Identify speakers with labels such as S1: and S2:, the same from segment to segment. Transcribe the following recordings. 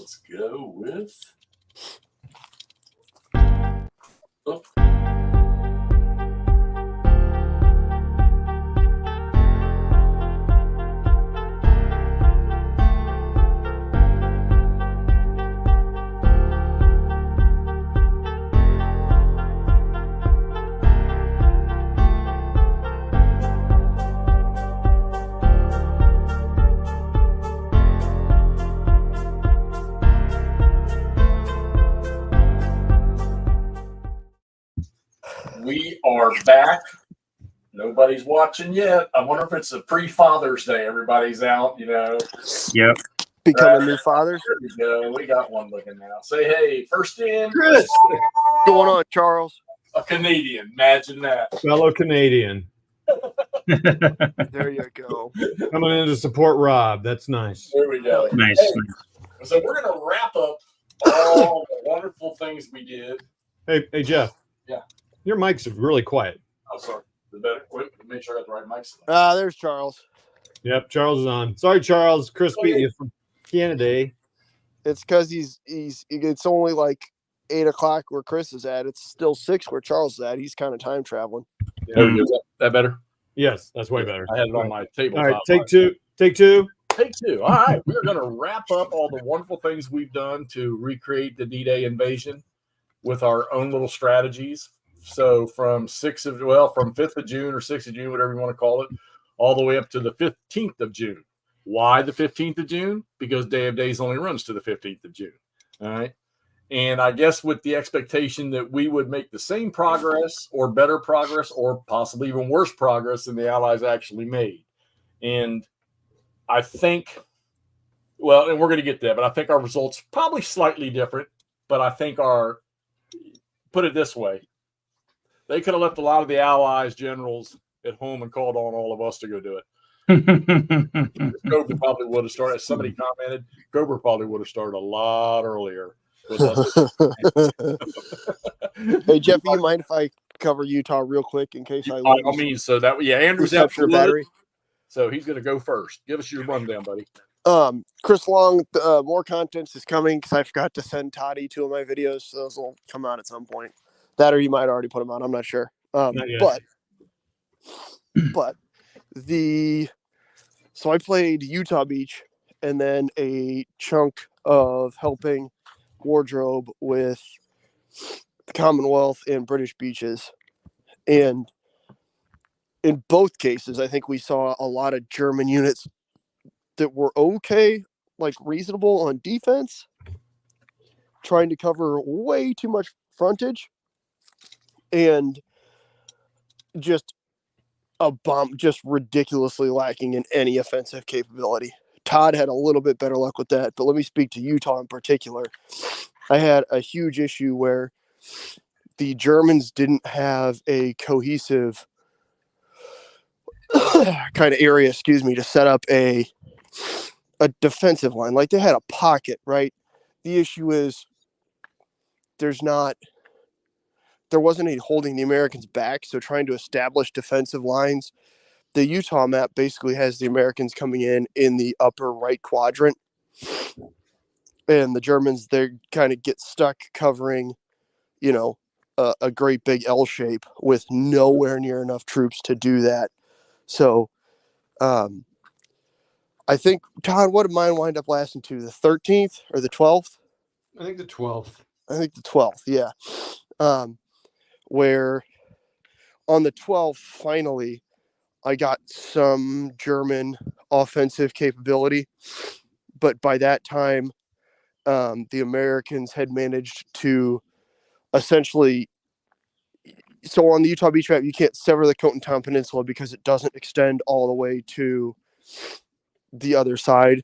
S1: Let's go with. Oh. We are back. Nobody's watching yet. I wonder if it's a pre-Father's Day. Everybody's out,
S2: Yep.
S3: Becoming new fathers.
S1: There we go. We got one looking now. Say hey, first in.
S3: Chris. What's going on, Charles?
S1: A Canadian. Imagine that.
S4: Fellow Canadian.
S3: There you go.
S4: Coming in to support Rob. That's nice.
S1: There we go.
S2: Nice.
S1: Hey, so we're going to wrap up all the wonderful things we did.
S4: Hey, Jeff.
S1: Yeah.
S4: Your mic's really quiet.
S1: Oh, sorry. The better. Wait, make sure I got the right mics.
S3: There's Charles.
S4: Yep, Charles is on. Sorry, Charles. Chris beat you from Canada.
S3: It's because it's only like 8 o'clock where Chris is at. It's still 6 where Charles is at. He's kind of time traveling.
S1: There we go. Is that better?
S4: Yes, that's way better.
S1: I had it on my table.
S4: All right, take two. Take two.
S1: Take two. All right. We're going to wrap up all the wonderful things we've done to recreate the D-Day invasion with our own little strategies. So from 5th of June or 6th of June, whatever you want to call it, all the way up to the 15th of June. Why the 15th of June? Because Day of Days only runs to the 15th of June. All right. And I guess with the expectation that we would make the same progress or better progress or possibly even worse progress than the Allies actually made. And I think, and we're going to get to that, but I think our results probably slightly different. But I think put it this way, they could have left a lot of the Allies generals at home and called on all of us to go do it. Cobra probably would have started, as somebody commented, Cobra probably would have started a lot earlier.
S3: Hey, Jeff, do you mind if I cover Utah real quick in case I lose?
S1: I mean, so that, Andrew's out for
S3: battery.
S1: So he's going to go first. Give us your rundown, buddy.
S3: Chris Long, more contents is coming because I forgot to send Toddy 2 of my videos, so those will come out at some point. That or you might already put them on. I'm not sure. So I played Utah Beach and then a chunk of helping wardrobe with the Commonwealth and British beaches. And in both cases, I think we saw a lot of German units that were okay, like reasonable on defense, trying to cover way too much frontage. And just ridiculously lacking in any offensive capability. Todd had a little bit better luck with that, but let me speak to Utah in particular. I had a huge issue where the Germans didn't have a cohesive kind of area, to set up a defensive line. Like they had a pocket, right? The issue is there wasn't any holding the Americans back, so trying to establish defensive lines. The Utah map basically has the Americans coming in the upper right quadrant, and the Germans, they kind of get stuck covering, a great big L shape with nowhere near enough troops to do that. So I think, Todd, what did mine wind up lasting to? The 13th or the 12th?
S4: I think the 12th.
S3: I think the 12th, yeah. Where on the 12th, finally, I got some German offensive capability. But by that time, the Americans had managed to essentially... So on the Utah Beach map, you can't sever the Cotentin Peninsula because it doesn't extend all the way to the other side.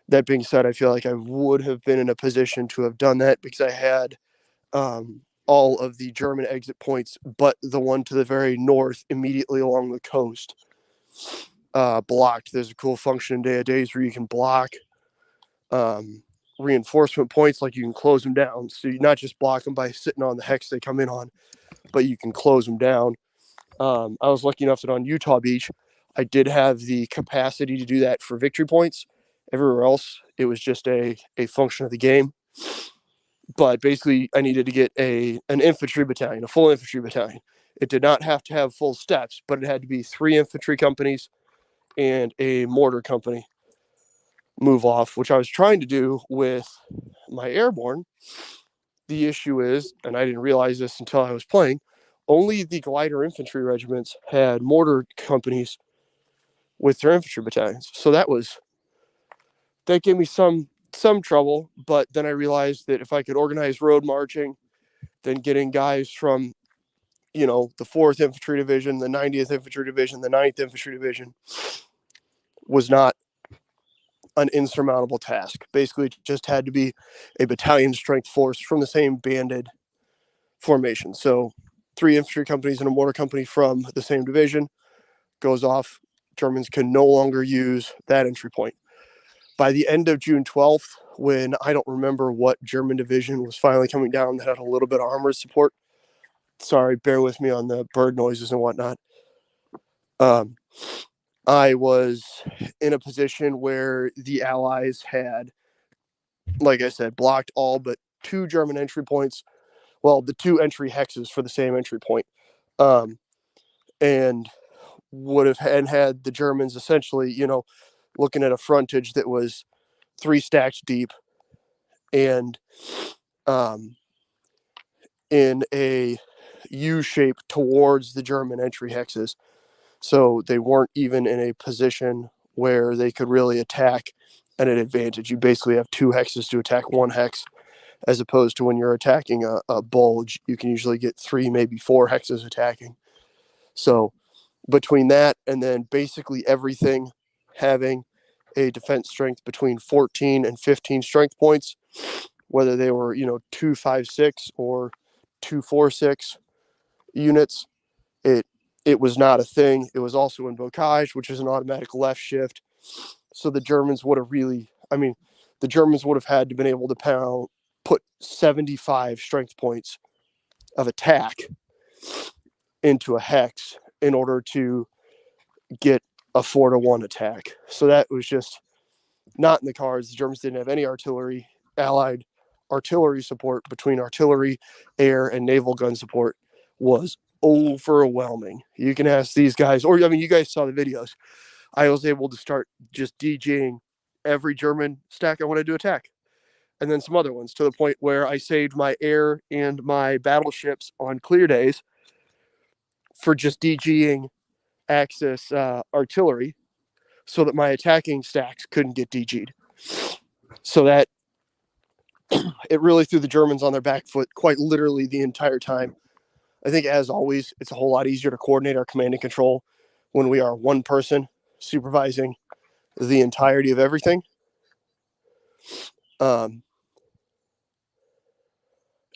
S3: That being said, I feel like I would have been in a position to have done that because I had all of the German exit points, but the one to the very north, immediately along the coast, blocked. There's a cool function in Day of Days where you can block reinforcement points, like you can close them down. So you not just block them by sitting on the hex they come in on, but you can close them down. I was lucky enough that on Utah Beach, I did have the capacity to do that for victory points. Everywhere else, it was just a function of the game. But basically, I needed to get an infantry battalion, a full infantry battalion. It did not have to have full steps, but it had to be 3 infantry companies and a mortar company move off, which I was trying to do with my airborne. The issue is, and I didn't realize this until I was playing, only the glider infantry regiments had mortar companies with their infantry battalions. So that gave me some trouble, but then I realized that if I could organize road marching, then getting guys from, the 4th Infantry Division, the 90th Infantry Division, the 9th Infantry Division was not an insurmountable task. Basically, it just had to be a battalion strength force from the same banded formation. So 3 infantry companies and a mortar company from the same division goes off. Germans can no longer use that entry point. By the end of June 12th, when I don't remember what German division was finally coming down that had a little bit of armored support. Sorry, bear with me on the bird noises and whatnot. I was in a position where the Allies had, like I said, blocked all but 2 German entry points. Well, the 2 entry hexes for the same entry point. And would have had the Germans essentially, looking at a frontage that was 3 stacks deep and in a U shape towards the German entry hexes. So they weren't even in a position where they could really attack at an advantage. You basically have 2 hexes to attack 1 hex, as opposed to when you're attacking a bulge, you can usually get 3, maybe 4 hexes attacking. So between that and then basically everything having a defense strength between 14 and 15 strength points, whether they were, 256 or 246 units, it was not a thing. It was also in bocage, which is an automatic left shift. So the Germans would have had to been able to put 75 strength points of attack into a hex in order to get a 4-to-1 attack. So that was just not in the cards. The Germans didn't have any artillery. Allied artillery support between artillery, air, and naval gun support was overwhelming. You can ask these guys, or you guys saw the videos. I was able to start just DJing every German stack I wanted to attack, and then some other ones, to the point where I saved my air and my battleships on clear days for just DGing Axis artillery, so that my attacking stacks couldn't get DG'd. So that it really threw the Germans on their back foot quite literally the entire time. I think, as always, it's a whole lot easier to coordinate our command and control when we are one person supervising the entirety of everything. And,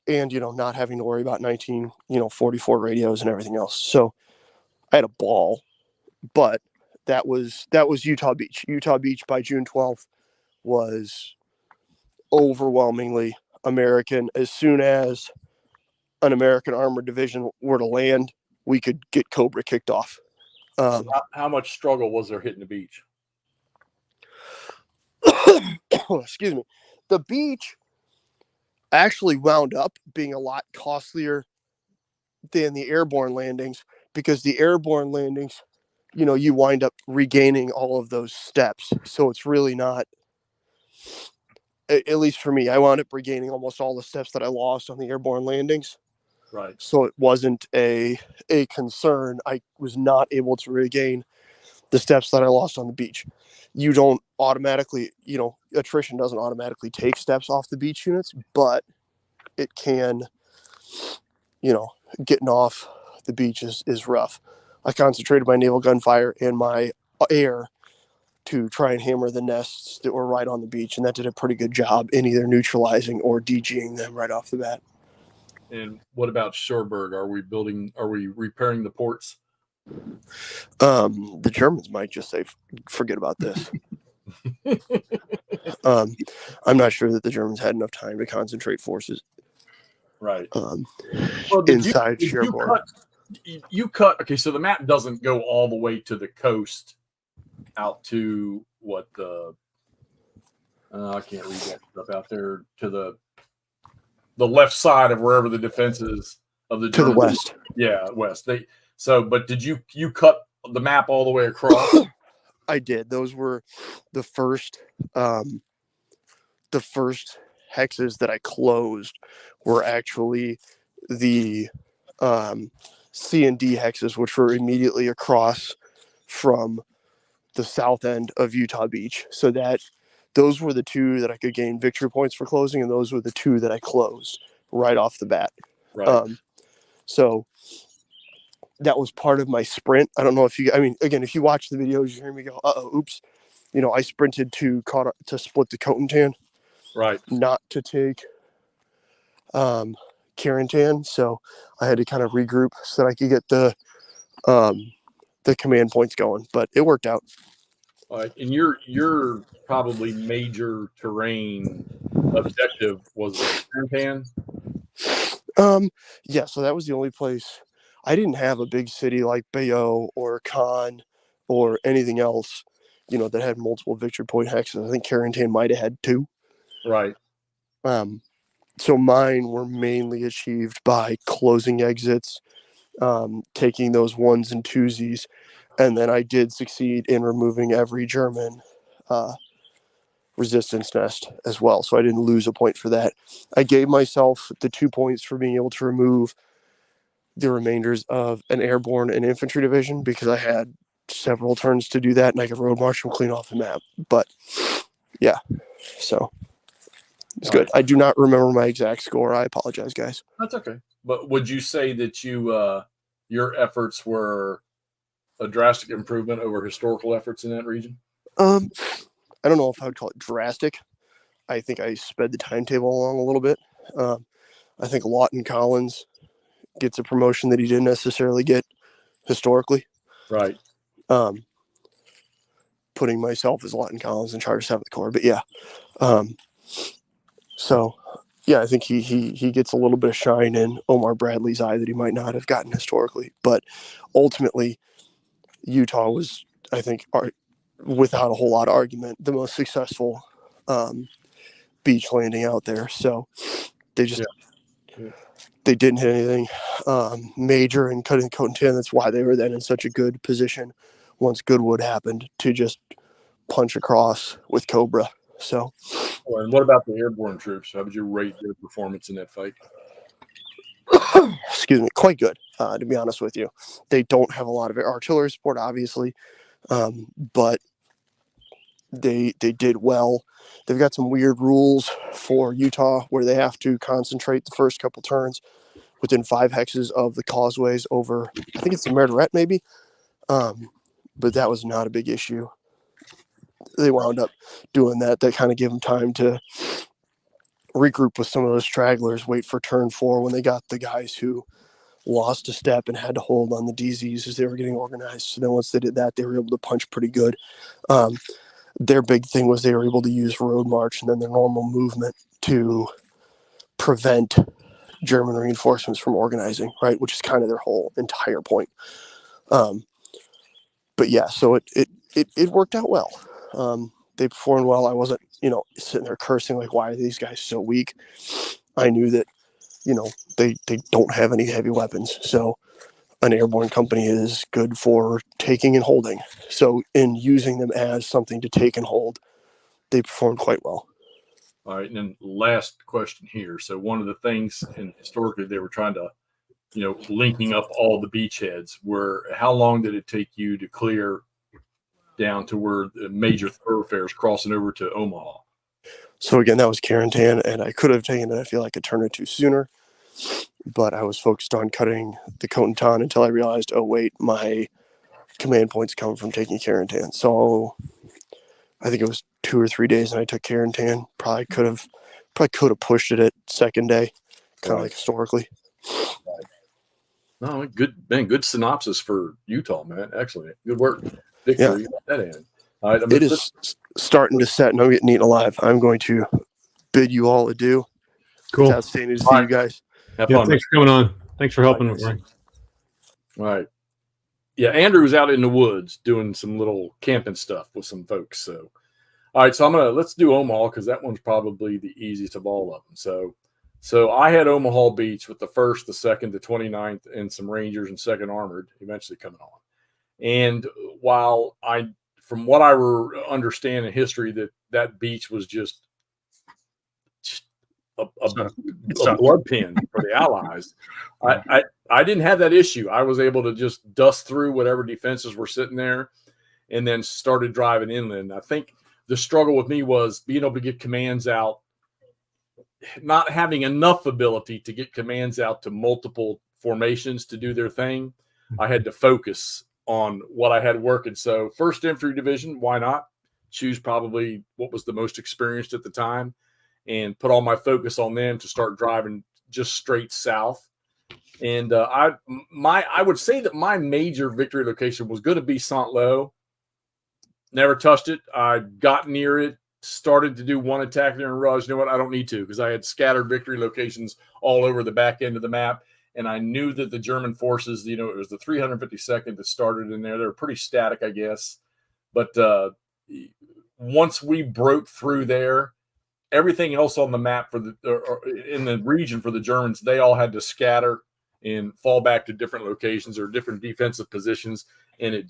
S3: not having to worry about 44 radios and everything else. So I had a ball, but that was Utah Beach. Utah Beach by June 12th was overwhelmingly American. As soon as an American armored division were to land, we could get Cobra kicked off.
S1: How much struggle was there hitting the beach?
S3: Excuse me. The beach actually wound up being a lot costlier than the airborne landings, because the airborne landings, you wind up regaining all of those steps. So it's really not, at least for me, I wound up regaining almost all the steps that I lost on the airborne landings.
S1: Right.
S3: So it wasn't a concern. I was not able to regain the steps that I lost on the beach. You don't automatically, attrition doesn't automatically take steps off the beach units, but it can, getting off the beach is rough. I concentrated my naval gunfire and my air to try and hammer the nests that were right on the beach, and that did a pretty good job in either neutralizing or DGing them right off the bat.
S1: And what about Cherbourg? Are we repairing the ports?
S3: The Germans might just say, forget about this. I'm not sure that the Germans had enough time to concentrate forces.
S1: Right.
S3: Inside Cherbourg.
S1: You cut. Okay, so the map doesn't go all the way to the coast out to what, the I can't read that stuff out there to the left side of wherever the defense is of the
S3: To the
S1: Germans.
S3: west.
S1: Yeah, west. But did you cut the map all the way across?
S3: I did. Those were the first hexes that I closed were actually the C and D hexes, which were immediately across from the south end of Utah Beach. So those were the two that I could gain victory points for closing, and those were the two that I closed right off the bat.
S1: Right.
S3: So that was part of my sprint. I don't know if again, if you watch the videos, you hear me go, oops. I sprinted to split the Cotentan.
S1: Right.
S3: Not to take Carentan. So I had to kind of regroup so that I could get the command points going. But it worked out.
S1: All right. And your probably major terrain objective was Carentan?
S3: Yeah, so that was the only place. I didn't have a big city like Bayeux or Cannes or anything else, that had multiple victory point hexes. I think Carentan might have had 2.
S1: Right.
S3: So mine were mainly achieved by closing exits, taking those ones and twosies, and then I did succeed in removing every German resistance nest as well. So I didn't lose a point for that. I gave myself the 2 points for being able to remove the remainders of an airborne and infantry division because I had several turns to do that, and I could road march them clean off the map. But yeah, so it's good. I do not remember my exact score. I apologize, guys.
S1: That's okay. But would you say that your efforts were a drastic improvement over historical efforts in that region?
S3: I don't know if I would call it drastic. I think I sped the timetable along a little bit. I think Lawton Collins gets a promotion that he didn't necessarily get historically.
S1: Right.
S3: Putting myself as Lawton Collins in Charter 7th Corps. But yeah. So yeah, I think he gets a little bit of shine in Omar Bradley's eye that he might not have gotten historically. But ultimately, Utah was, I think, without a whole lot of argument, the most successful beach landing out there. So they just they didn't hit anything major and cutting Cotentan. That's why they were then in such a good position once Goodwood happened to just punch across with Cobra. So,
S1: and what about the airborne troops? How would you rate their performance in that fight?
S3: Excuse me, quite good, to be honest with you. They don't have a lot of artillery support, obviously, but they did well. They've got some weird rules for Utah where they have to concentrate the first couple turns within 5 hexes of the causeways over, I think it's the Margaret maybe, but that was not a big issue. They wound up doing that. That kind of gave them time to regroup with some of those stragglers, wait for turn 4 when they got the guys who lost a step and had to hold on the DZs as they were getting organized. So then once they did that, they were able to punch pretty good. Their big thing was they were able to use road march and then their normal movement to prevent German reinforcements from organizing, right? Which is kind of their whole entire point. But yeah, so it worked out well. They performed well. I wasn't, sitting there cursing like, why are these guys so weak? I knew that, they don't have any heavy weapons. So an airborne company is good for taking and holding. So in using them as something to take and hold, they performed quite well.
S1: All right. And then last question here. So one of the things, and historically they were trying to, linking up all the beachheads, how long did it take you to clear down to where the major thoroughfares crossing over to Omaha?
S3: So again, that was Carentan, and I could have taken it, I feel like, a turn or two sooner, but I was focused on cutting the Cotentan until I realized, oh wait, my command points come from taking Carentan. So I think it was 2 or 3 days, and I took Carentan. Probably could have pushed it at second day, kind of like historically.
S1: No, good synopsis for Utah, man. Excellent, good work. Victory at that end. All right,
S3: it is starting to set, and I'm getting eaten alive. I'm going to bid you all adieu.
S4: Cool.
S3: It's outstanding to see you guys.
S4: Have fun. Thanks for coming on. Thanks for helping.
S1: All right. Yeah, Andrew was out in the woods doing some little camping stuff with some folks. So, All right, so let's do Omaha because that one's probably the easiest of all of them. So I had Omaha Beach with the 1st, the 2nd, the 29th, and some Rangers and 2nd Armored eventually coming on. And while from what I understand in history, that beach was just a blood pin for the Allies. I didn't have that issue. I was able to just dust through whatever defenses were sitting there and then started driving inland. I think the struggle with me was being able to get commands out, not having enough ability to get commands out to multiple formations to do their thing. I had to focus on what I had working. So 1st Infantry Division, why not? Choose probably what was the most experienced at the time and put all my focus on them to start driving just straight south. And I would say that my major victory location was going to be Saint-Lô. Never touched it. I got near it, started to do one attack there and realized, you know what, I don't need to because I had scattered victory locations all over the back end of the map. And I knew that the German forces, it was the 352nd that started in there. They were pretty static, I guess. But once we broke through there, everything else on the map in the region for the Germans, they all had to scatter and fall back to different locations or different defensive positions. And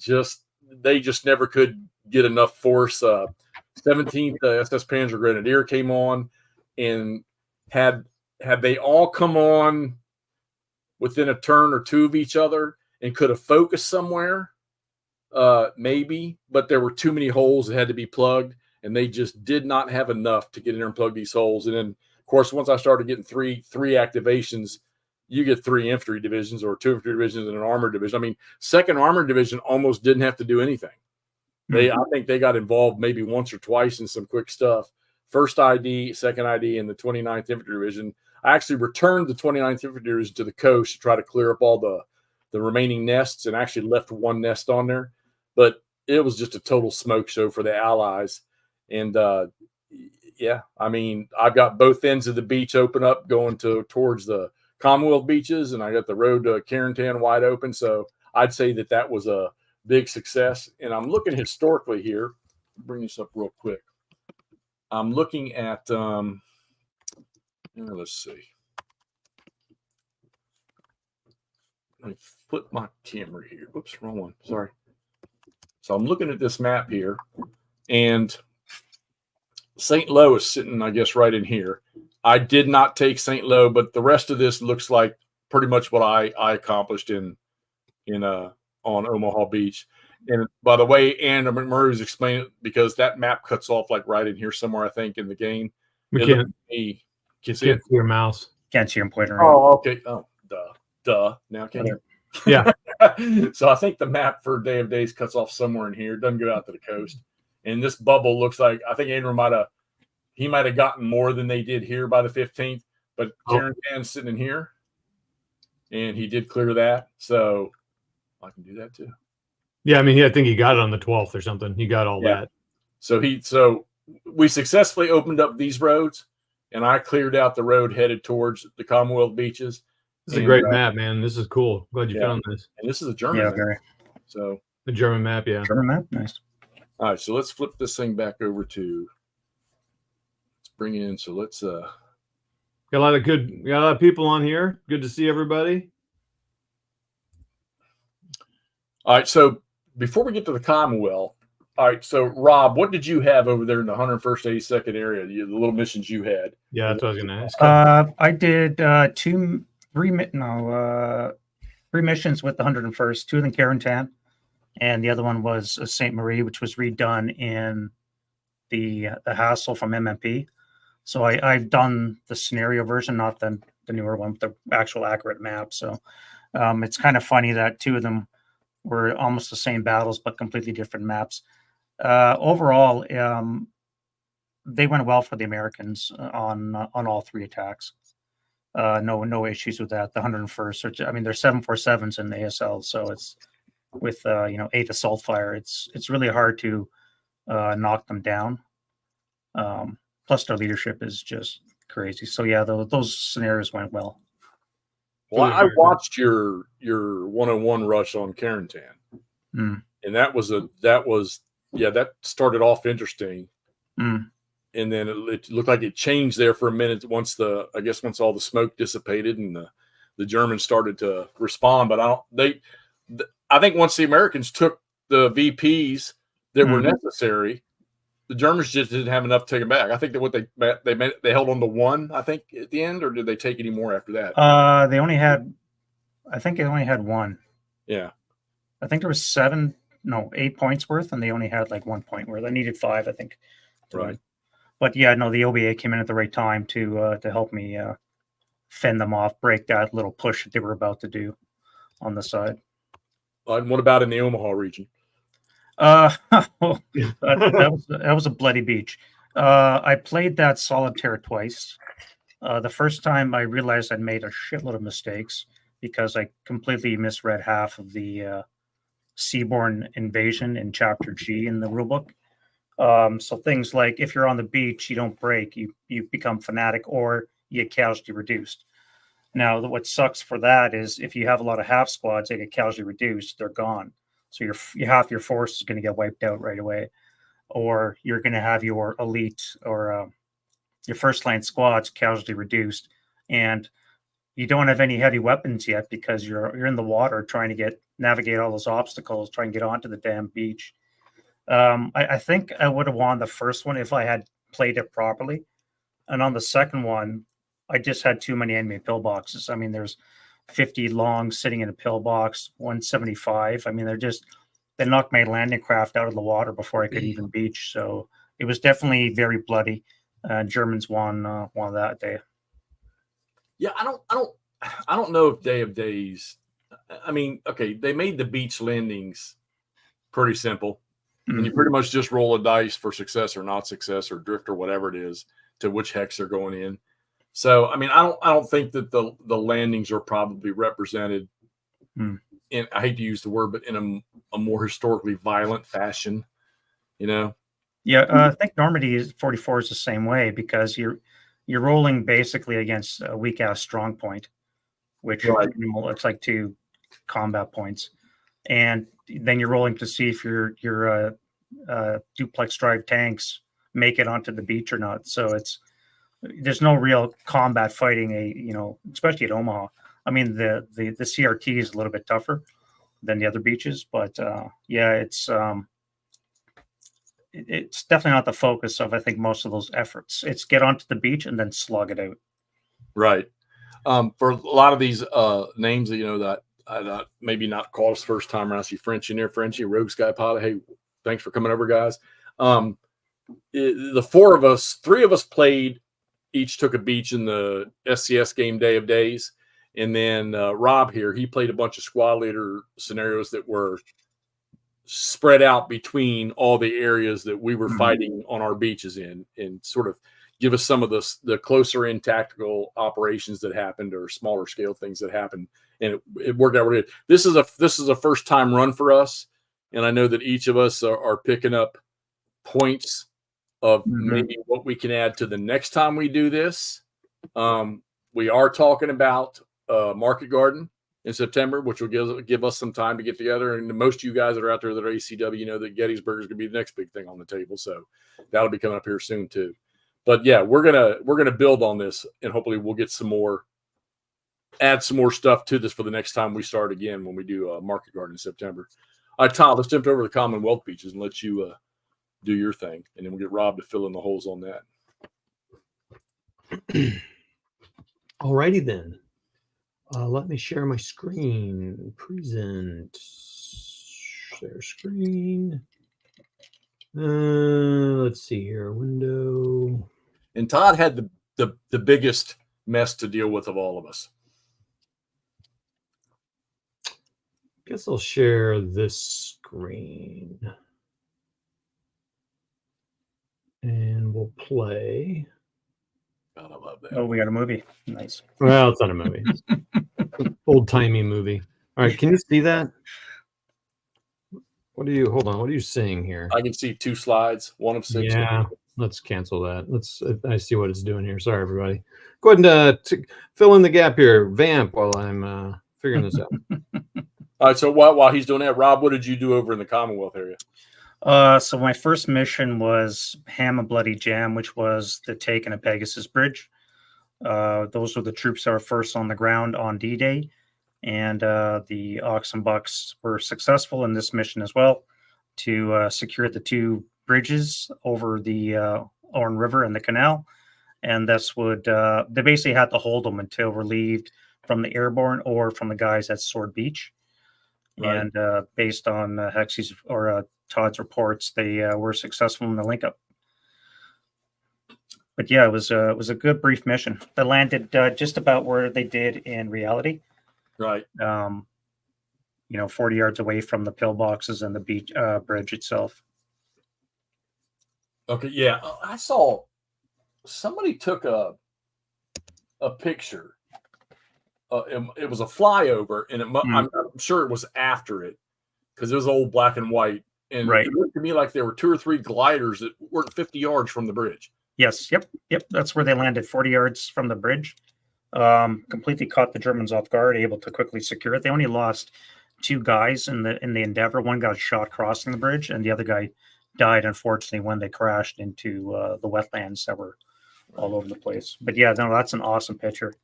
S1: they just never could get enough force. 17th SS Panzer Grenadier came on, and had they all come on within a turn or two of each other and could have focused somewhere, maybe, but there were too many holes that had to be plugged, and they just did not have enough to get in there and plug these holes. And then, of course, once I started getting three activations, you get 3 infantry divisions or 2 infantry divisions and an armored division. I mean, 2nd Armored Division almost didn't have to do anything. I think they got involved maybe once or twice in some quick stuff. 1st ID, 2nd ID, and the 29th Infantry Division. I actually returned the 29th Infantry Division to the coast to try to clear up all the remaining nests and actually left one nest on there. But it was just a total smoke show for the Allies. And, yeah, I mean, I've got both ends of the beach open up going towards the Commonwealth beaches, and I got the road to Carentan wide open. So I'd say that was a big success. And I'm looking historically here. Bring this up real quick. I'm looking at, let's see. Let me flip my camera here. Whoops, wrong one. Sorry. So I'm looking at this map here, and Saint-Lô is sitting, I guess, right in here. I did not take Saint-Lô, but the rest of this looks like pretty much what I accomplished on Omaha Beach. And by the way, Anna McMurray was explaining it because that map cuts off like right in here somewhere, I think, in the game.
S4: We can't see your mouse.
S2: Can't see him pointing around.
S1: Oh, okay. Oh, duh. Now can you?
S4: Yeah.
S1: So I think the map for Day of Days cuts off somewhere in here. It doesn't go out to the coast. And this bubble looks like, I think Andrew might have gotten more than they did here by the 15th, but Carentan's sitting in here, and he did clear that. So I can do that too.
S4: Yeah, I mean, I think he got it on the 12th or something. He got all that.
S1: So we successfully opened up these roads, and I cleared out the road headed towards the Commonwealth beaches.
S4: This is a great map, man. This is cool. Glad you found this.
S1: And this is a German map.
S2: Very.
S1: So
S4: the German map, yeah.
S2: German map, nice.
S1: All right, so let's flip this thing back over to. Let's bring in. So let's.
S4: We got a lot of people on here. Good to see everybody.
S1: All right, so before we get to the Commonwealth, all right, so Rob, what did you have over there in the 101st 82nd area? The little missions you had.
S4: Yeah, that's what I was going to ask.
S2: I did three missions with the 101st, 2 of them Carentan, and the other one was St. Marie, which was redone in the Hassel from MMP. So I've done the scenario version, not the newer one, but the actual accurate map. So it's kind of funny that 2 of them were almost the same battles, but completely different maps. Overall, they went well for the Americans on all 3 attacks. No issues with that. The 101st, I mean, there's 747s in the ASL, so it's with 8 assault fire. It's really hard to knock them down. Plus, their leadership is just crazy. So yeah, those scenarios went well.
S1: Well, I watched your 101 rush on Carentan, and that started off interesting.
S2: Mm.
S1: And then it looked like it changed there for a minute once all the smoke dissipated and the Germans started to respond. But I think once the Americans took the VPs that were necessary, the Germans just didn't have enough to take them back. I think that they held on to one, I think, at the end, or did they take any more after that?
S2: They only had one.
S1: Yeah.
S2: I think there was 8 points worth, and they only had like 1 point worth. I needed 5, I think.
S1: Right.
S2: But yeah, no, the OBA came in at the right time to help me fend them off, break that little push that they were about to do on the side.
S1: And what about in the Omaha region?
S2: That was a bloody beach. I played that solitaire twice. The first time I realized I'd made a shitload of mistakes because I completely misread half of the seaborne invasion in Chapter G in the rulebook. So things like if you're on the beach, you don't break, you become fanatic, or you get casualty reduced. Now, what sucks for that is if you have a lot of half squads, they get casualty reduced, they're gone. So half your force is going to get wiped out right away, or you're going to have your elite or your first line squads casualty reduced, and you don't have any heavy weapons yet because you're in the water trying to navigate all those obstacles, trying to get onto the damn beach. I think I would have won the first one if I had played it properly, and on the second one, I just had too many enemy pillboxes. I mean, there's 50 long sitting in a pillbox, 175. I mean, they knocked my landing craft out of the water before I could even beach. So it was definitely very bloody. Germans won that day.
S1: Yeah, I don't know if Day of Days. I mean, okay, they made the beach landings pretty simple, and you pretty much just roll a dice for success or not success or drift or whatever it is to which hex they're going in. So, I mean, I don't think that the landings are probably represented in, I hate to use the word, but in a more historically violent fashion, you know?
S2: Yeah, I think Normandy 44 is the same way because you're rolling basically against a weak ass strong point, which looks like 2 combat points, and then you're rolling to see if your duplex drive tanks make it onto the beach or not. So there's no real combat fighting, especially at Omaha. I mean, the CRT is a little bit tougher than the other beaches, but it's definitely not the focus of, I think, most of those efforts. It's get onto the beach and then slug it out.
S1: Right. For a lot of these names that I maybe not called us first time around. I see French in there, Frenchy, Rogue Sky Pilot. Hey, thanks for coming over, guys. The 4 of us, 3 of us played. Each took a beach in the SCS game Day of Days. And then Rob here, he played a bunch of squad leader scenarios that were spread out between all the areas that we were fighting on our beaches in, and sort of give us some of the closer in tactical operations that happened or smaller scale things that happened. And it worked out really good. This is a first time run for us. And I know that each of us are picking up points of maybe what we can add to the next time we do this. We are talking about Market Garden in September, which will give us some time to get together. And most of you guys that are out there that are ACW know that Gettysburg is going to be the next big thing on the table. So that'll be coming up here soon too. But yeah, we're gonna build on this, and hopefully we'll get add some more stuff to this for the next time we start again when we do Market Garden in September. All right, Tom, let's jump over to the Commonwealth beaches and let you do your thing, and then we'll get Rob to fill in the holes on that.
S4: Alrighty then. Let me share my screen. Present. Share screen. Let's see here. Window.
S1: And Todd had the biggest mess to deal with of all of us.
S4: Guess I'll share this screen. And we'll play.
S1: God, I love that.
S2: Oh, we got a movie. Nice.
S4: Well, it's not a movie. Old-timey movie. All right, can you see that? What are you seeing here?
S1: I can see 2 slides, 1 of 6.
S4: Yeah, let's cancel that. I see what it's doing here. Sorry, everybody. Go ahead and fill in the gap here. Vamp while I'm figuring this out.
S1: All right, so while he's doing that, Rob, what did you do over in the Commonwealth area?
S2: So my first mission was Ham and Bloody Jam, which was the taking of Pegasus Bridge. Those were the troops that were first on the ground on D-Day, and the Ox and Bucks were successful in this mission as well to secure the two bridges over the Orne River and the canal. And this would they basically had to hold them until relieved from the airborne or from the guys at Sword Beach.
S1: Right.
S2: And based on Hexy's or Todd's reports, they were successful in the link up. But yeah, it was a good brief mission. They landed just about where they did in reality.
S1: Right.
S2: 40 yards away from the pillboxes and the beach bridge itself.
S1: Okay. Yeah, I saw somebody took a picture. It was a flyover, and I'm sure it was after it because it was old black and white. And
S2: Right.
S1: It looked to me like there were 2 or 3 gliders that weren't 50 yards from the bridge.
S2: Yes. Yep. That's where they landed, 40 yards from the bridge. Completely caught the Germans off guard, able to quickly secure it. They only lost 2 guys in the Endeavour. One got shot crossing the bridge, and the other guy died, unfortunately, when they crashed into the wetlands that were all over the place. But yeah, no, that's an awesome picture.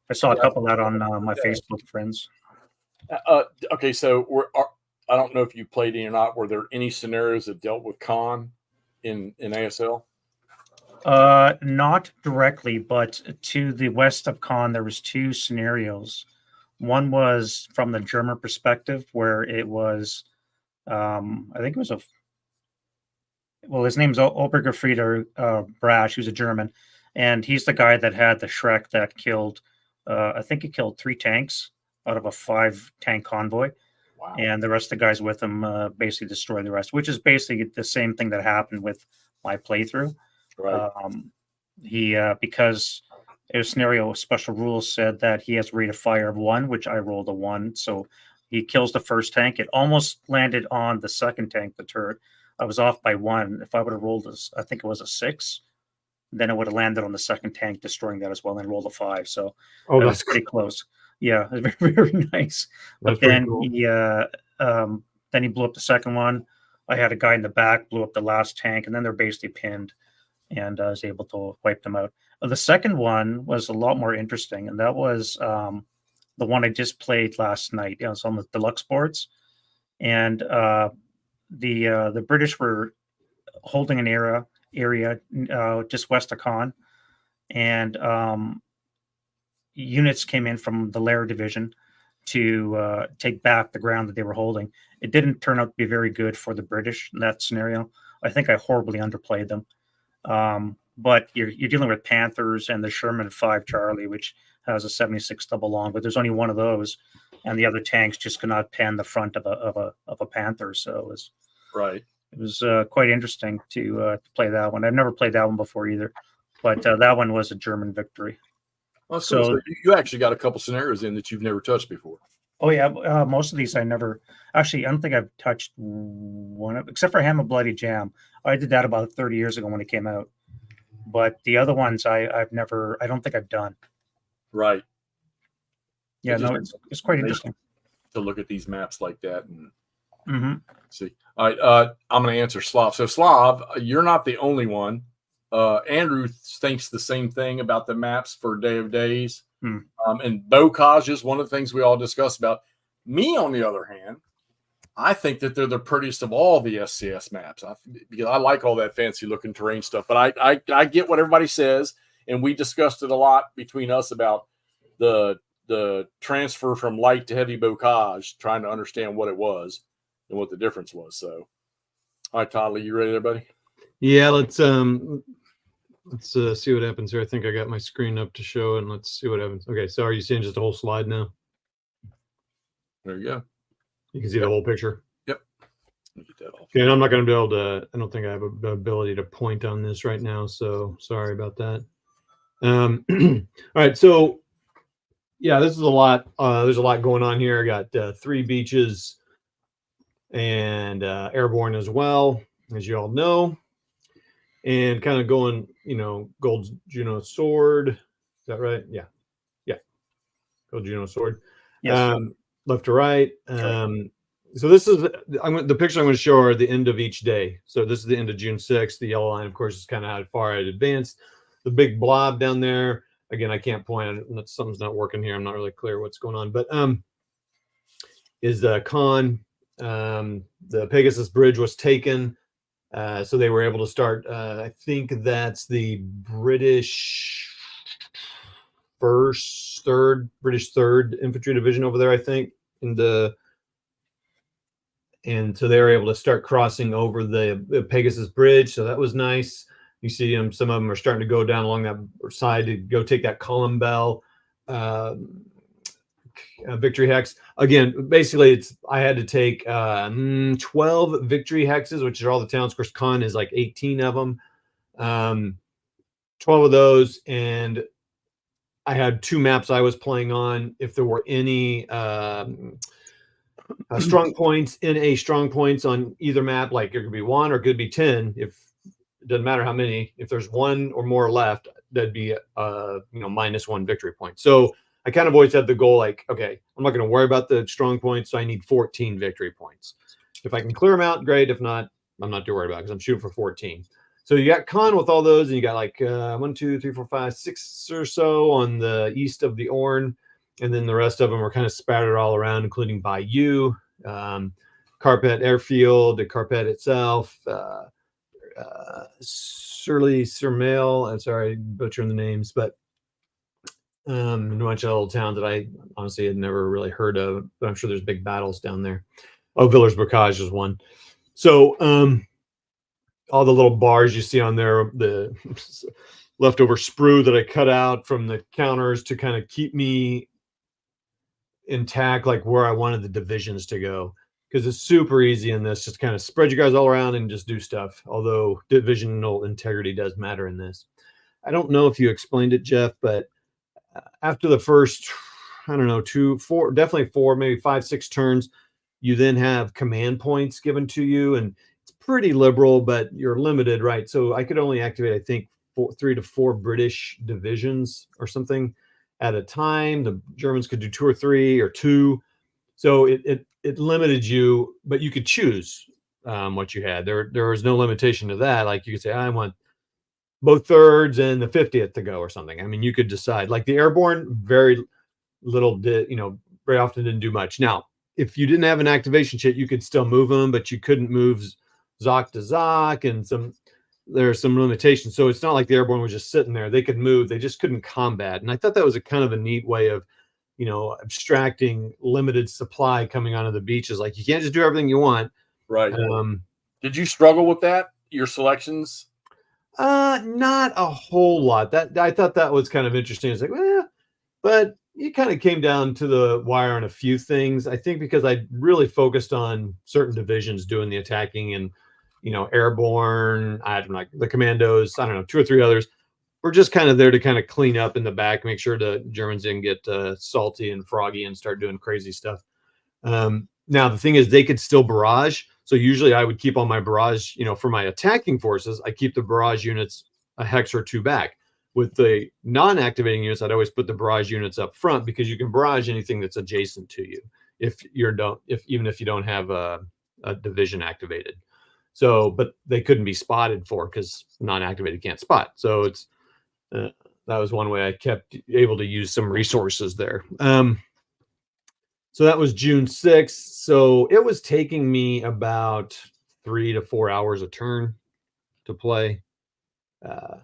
S2: I saw a couple of that on my Facebook friends.
S1: Okay, so I don't know if you played any or not. Were there any scenarios that dealt with con in ASL?
S2: Not directly, but to the west of Con, there was 2 scenarios. One was from the German perspective, where it was, I think it was his name's Obergefrieder Brash, who's a German, and he's the guy that had the Shrek that killed, I think he killed 3 tanks out of a 5-tank convoy.
S1: Wow.
S2: And the rest of the guys with him basically destroyed the rest, which is basically the same thing that happened with my playthrough.
S1: Right.
S2: He because a scenario with special rules said that he has a rate of fire of 1, which I rolled a 1. So he kills the first tank. It almost landed on the second tank, the turret. I was off by 1. If I would have rolled I think it was a 6, then it would have landed on the second tank, destroying that as well, and rolled a 5. So that was pretty close. Yeah, it was very, very nice.
S4: That's
S2: but then
S4: cool.
S2: he blew up the second one. I had a guy in the back, blew up the last tank, and then they're basically pinned, and I was able to wipe them out. The second one was a lot more interesting, and that was the one I just played last night. It was on the deluxe boards, and the British were holding an area just west of Con, and units came in from the Lair Division to take back the ground that they were holding. It didn't turn out to be very good for the British in that scenario. I think I horribly underplayed them. But you're dealing with Panthers and the Sherman 5 Charlie, which has a 76 double long, but there's only one of those, and the other tanks just could not pen the front of a Panther. So it was
S1: Right.
S2: It was quite interesting to play that one. I've never played that one before either, but that one was a German victory.
S1: Well, so you actually got a couple scenarios in that you've never touched before.
S2: Oh yeah, most of these I never actually. I don't think I've touched one of, except for Ham and Bloody Jam. I did that about 30 years ago when it came out. But the other ones I've never. I don't think I've done.
S1: Right.
S2: Yeah, no, it's quite interesting
S1: to look at these maps like that and see. All right, I'm going to answer Slav. So Slav, you're not the only one. Andrew thinks the same thing about the maps for Day of Days. And Bocage is one of the things we all discuss about. Me, on the other hand, I think that they're the prettiest of all the SCS maps because I like all that fancy looking terrain stuff. But I get what everybody says, and we discussed it a lot between us about the transfer from light to heavy Bocage, trying to understand what it was and what the difference was. So, all right, Toddley, you ready there, buddy?
S4: Yeah, let's see what happens here. I think I got my screen up to show, and let's see what happens. Okay, so are you seeing just the whole slide now?
S1: There you go.
S4: You can see the whole picture.
S1: Yep. Get that off.
S4: Okay, and I'm not going to be able to. I don't think I have the ability to point on this right now, so sorry about that. All right, so yeah, this is a lot. There's a lot going on here. I got 3 beaches and airborne as well, as you all know. And kind of going, Gold Juno Sword. Is that right? Yeah. Gold Juno Sword.
S2: Yes.
S4: Left to right. So this is the picture I'm going to show are the end of each day. So this is the end of June 6th. The yellow line, of course, is kind of how far I'd advanced. The big blob down there. Again, I can't point. Something's not working here. I'm not really clear what's going on. But is the con. The Pegasus Bridge was taken. So they were able to start. I think that's the British British 3rd Infantry Division over there, I think, and so they were able to start crossing over the Pegasus Bridge. So that was nice. You see them, some of them are starting to go down along that side to go take that column bell victory hex. Again, basically, I had to take 12 victory hexes, which are all the towns. Of course, con is like 18 of them. 12 of those, and I had 2 maps I was playing on. If there were any strong points on either map, like it could be 1 or it could be 10. If it doesn't matter how many, if there's 1 or more left, that'd be -1 victory point. So I kind of always had the goal, like, okay, I'm not going to worry about the strong points, so I need 14 victory points. If I can clear them out, great. If not, I'm not too worried about it because I'm shooting for 14. So you got con with all those, and you got like 1, 2, 3, 4, 5, 6 or so on the east of the Orne, and then the rest of them are kind of spattered all around, including Bayou, Carpet Airfield, the Carpet itself, Surmail. I'm sorry, butchering the names, but a bunch of little towns that I honestly had never really heard of, but I'm sure there's big battles down there. Oh, Villers Bocage is one. So all the little bars you see on there, the leftover sprue that I cut out from the counters to kind of keep me intact, like where I wanted the divisions to go. Because it's super easy in this, just kind of spread you guys all around and just do stuff. Although divisional integrity does matter in this. I don't know if you explained it, Jeff, but after the first, I don't know, 2, 4, definitely 4, maybe 5, 6 turns, you then have command points given to you, and it's pretty liberal, but you're limited, right? So I could only activate, I think, 3 to 4 British divisions or something at a time. The Germans could do 2 or 3 or 2. So it limited you, but you could choose what you had. There was no limitation to that. Like you could say, I want both 3rds and the 50th to go or something. I mean, you could decide. Like the airborne, very little very often didn't do much. Now, if you didn't have an activation chit, you could still move them, but you couldn't move Zoc to Zoc, and there are some limitations. So it's not like the airborne was just sitting there. They could move, they just couldn't combat. And I thought that was a kind of a neat way of, abstracting limited supply coming onto the beaches. Like you can't just do everything you want.
S1: Right. Did you struggle with that? Your selections?
S4: Not a whole lot. That I thought that was kind of interesting. It's like, but it kind of came down to the wire on a few things. I think because I really focused on certain divisions doing the attacking, and airborne, I don't know, the commandos, I don't know, 2 or 3 others. We're just kind of there to kind of clean up in the back, make sure the Germans didn't get salty and froggy and start doing crazy stuff. Now, the thing is, they could still barrage. So usually I would keep on my barrage, for my attacking forces, I keep the barrage units a hex or 2 back. With the non-activating units, I'd always put the barrage units up front, because you can barrage anything that's adjacent to you even if you don't have a division activated. So, but they couldn't be spotted for, because non-activated can't spot. So it's that was one way I kept able to use some resources there. So that was June 6th. So it was taking me about 3 to 4 hours a turn to play. And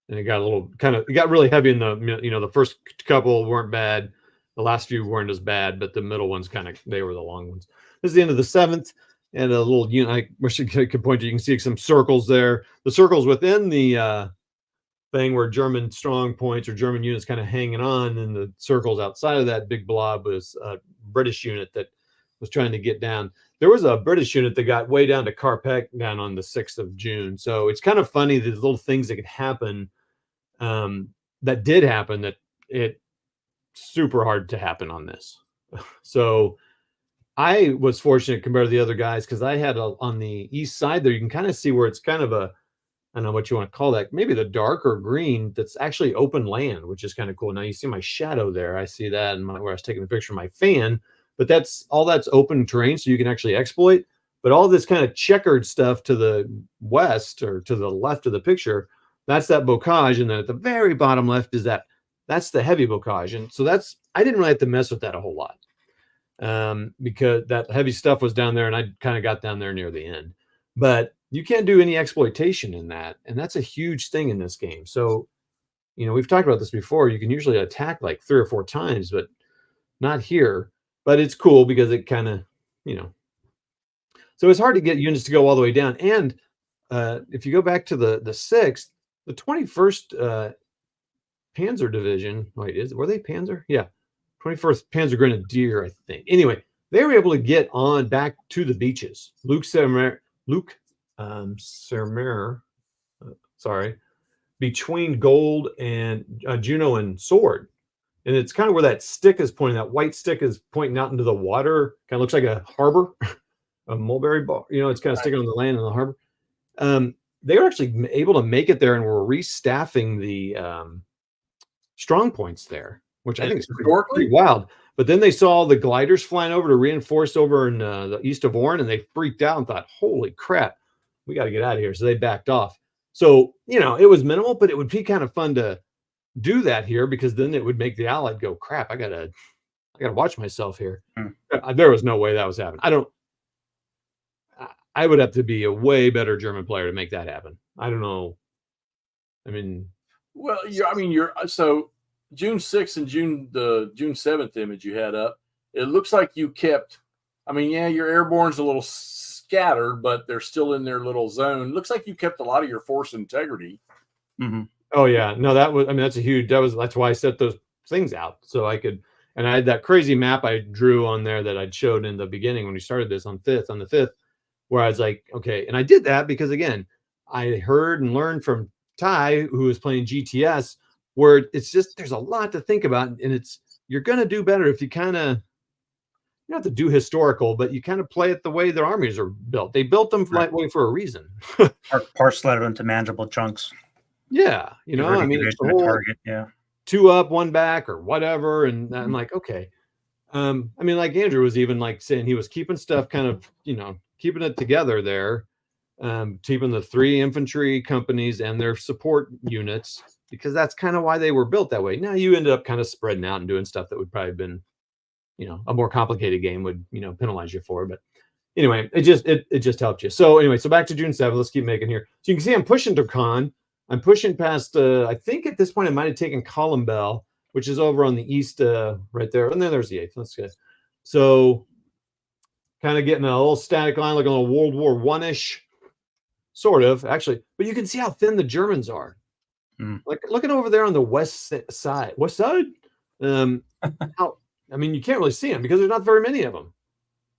S4: it got it got really heavy in the first couple weren't bad. The last few weren't as bad, but the middle ones they were the long ones. This is the end of the 7th. And a little I wish I could point to, you can see some circles there. The circles within the thing where German strong points or German units kind of hanging on, and the circles outside of that big blob was a British unit that was trying to get down. There was a British unit that got way down to Carpet down on the 6th of June. So it's kind of funny, the little things that could happen that did happen, that it super hard to happen on this. So I was fortunate compared to the other guys, because I had on the east side there, you can kind of see where it's kind of I don't know what you want to call that, maybe the darker green, that's actually open land, which is kind of cool. Now you see my shadow there. I see that, and where I was taking the picture of my fan, but that's open terrain, so you can actually exploit. But all this kind of checkered stuff to the west or to the left of the picture, that's that bocage. And then at the very bottom left is that's the heavy bocage. And so I didn't really have to mess with that a whole lot because that heavy stuff was down there and I kind of got down there near the end. But you can't do any exploitation in that. And that's a huge thing in this game. So, we've talked about this before. You can usually attack like 3 or 4 times, but not here. But it's cool because it kind of, so it's hard to get units to go all the way down. And if you go back to the 6th, the 21st Panzer Division, were they Panzer? Yeah. 21st Panzer Grenadier, I think. Anyway, they were able to get on back to the beaches. Luke Sermer, between Gold and Juno and Sword. And it's kind of where that stick is pointing. That white stick is pointing out into the water. Kind of looks like a harbor, a mulberry bar. It's kind of sticking on the land in the harbor. They were actually able to make it there and were restaffing the strong points there, which I think is pretty wild. But then they saw the gliders flying over to reinforce over in the east of Oran, and they freaked out and thought, holy crap, we got to get out of here. So they backed off. So, it was minimal, but it would be kind of fun to do that here because then it would make the Allied go, crap, I gotta watch myself here. There was no way that was happening. I would have to be a way better German player to make that happen. I don't know. I mean,
S1: well, you're so June 6th and the June 7th image you had up. It looks like you kept. Your airborne's a little scattered, but they're still in their little zone. Looks like you kept a lot of your force integrity.
S2: Mm-hmm.
S4: Oh yeah, no, that's why I set those things out so I could. And I had that crazy map I drew on there that I'd showed in the beginning when we started this on the 5th, where I was like, okay, and I did that because again, I heard and learned from Ty, who was playing GTS, where it's just there's a lot to think about, and you're gonna do better if you kind of. You don't have to do historical, but you kind of play it the way their armies are built. They built them lightweight for a reason.
S2: Parcel it into manageable chunks.
S4: Yeah, it's the whole
S2: target. Yeah,
S4: 2 up, 1 back, or whatever. And I'm like, okay. Like Andrew was even like saying he was keeping stuff kind of, keeping it together there, keeping the 3 infantry companies and their support units because that's kind of why they were built that way. Now you ended up kind of spreading out and doing stuff that would probably have been. A more complicated game would, penalize you for. But anyway, it just helped you. So anyway, so back to June 7th. Let's keep making here. So you can see I'm pushing to Khan. I'm pushing past, I think at this point I might have taken Columbell, which is over on the east right there. And then there's the 8th. That's good. So kind of getting a little static line, like on a World War I-ish, sort of, actually. But you can see how thin the Germans are. Like looking over there on the west side. You can't really see them because there's not very many of them.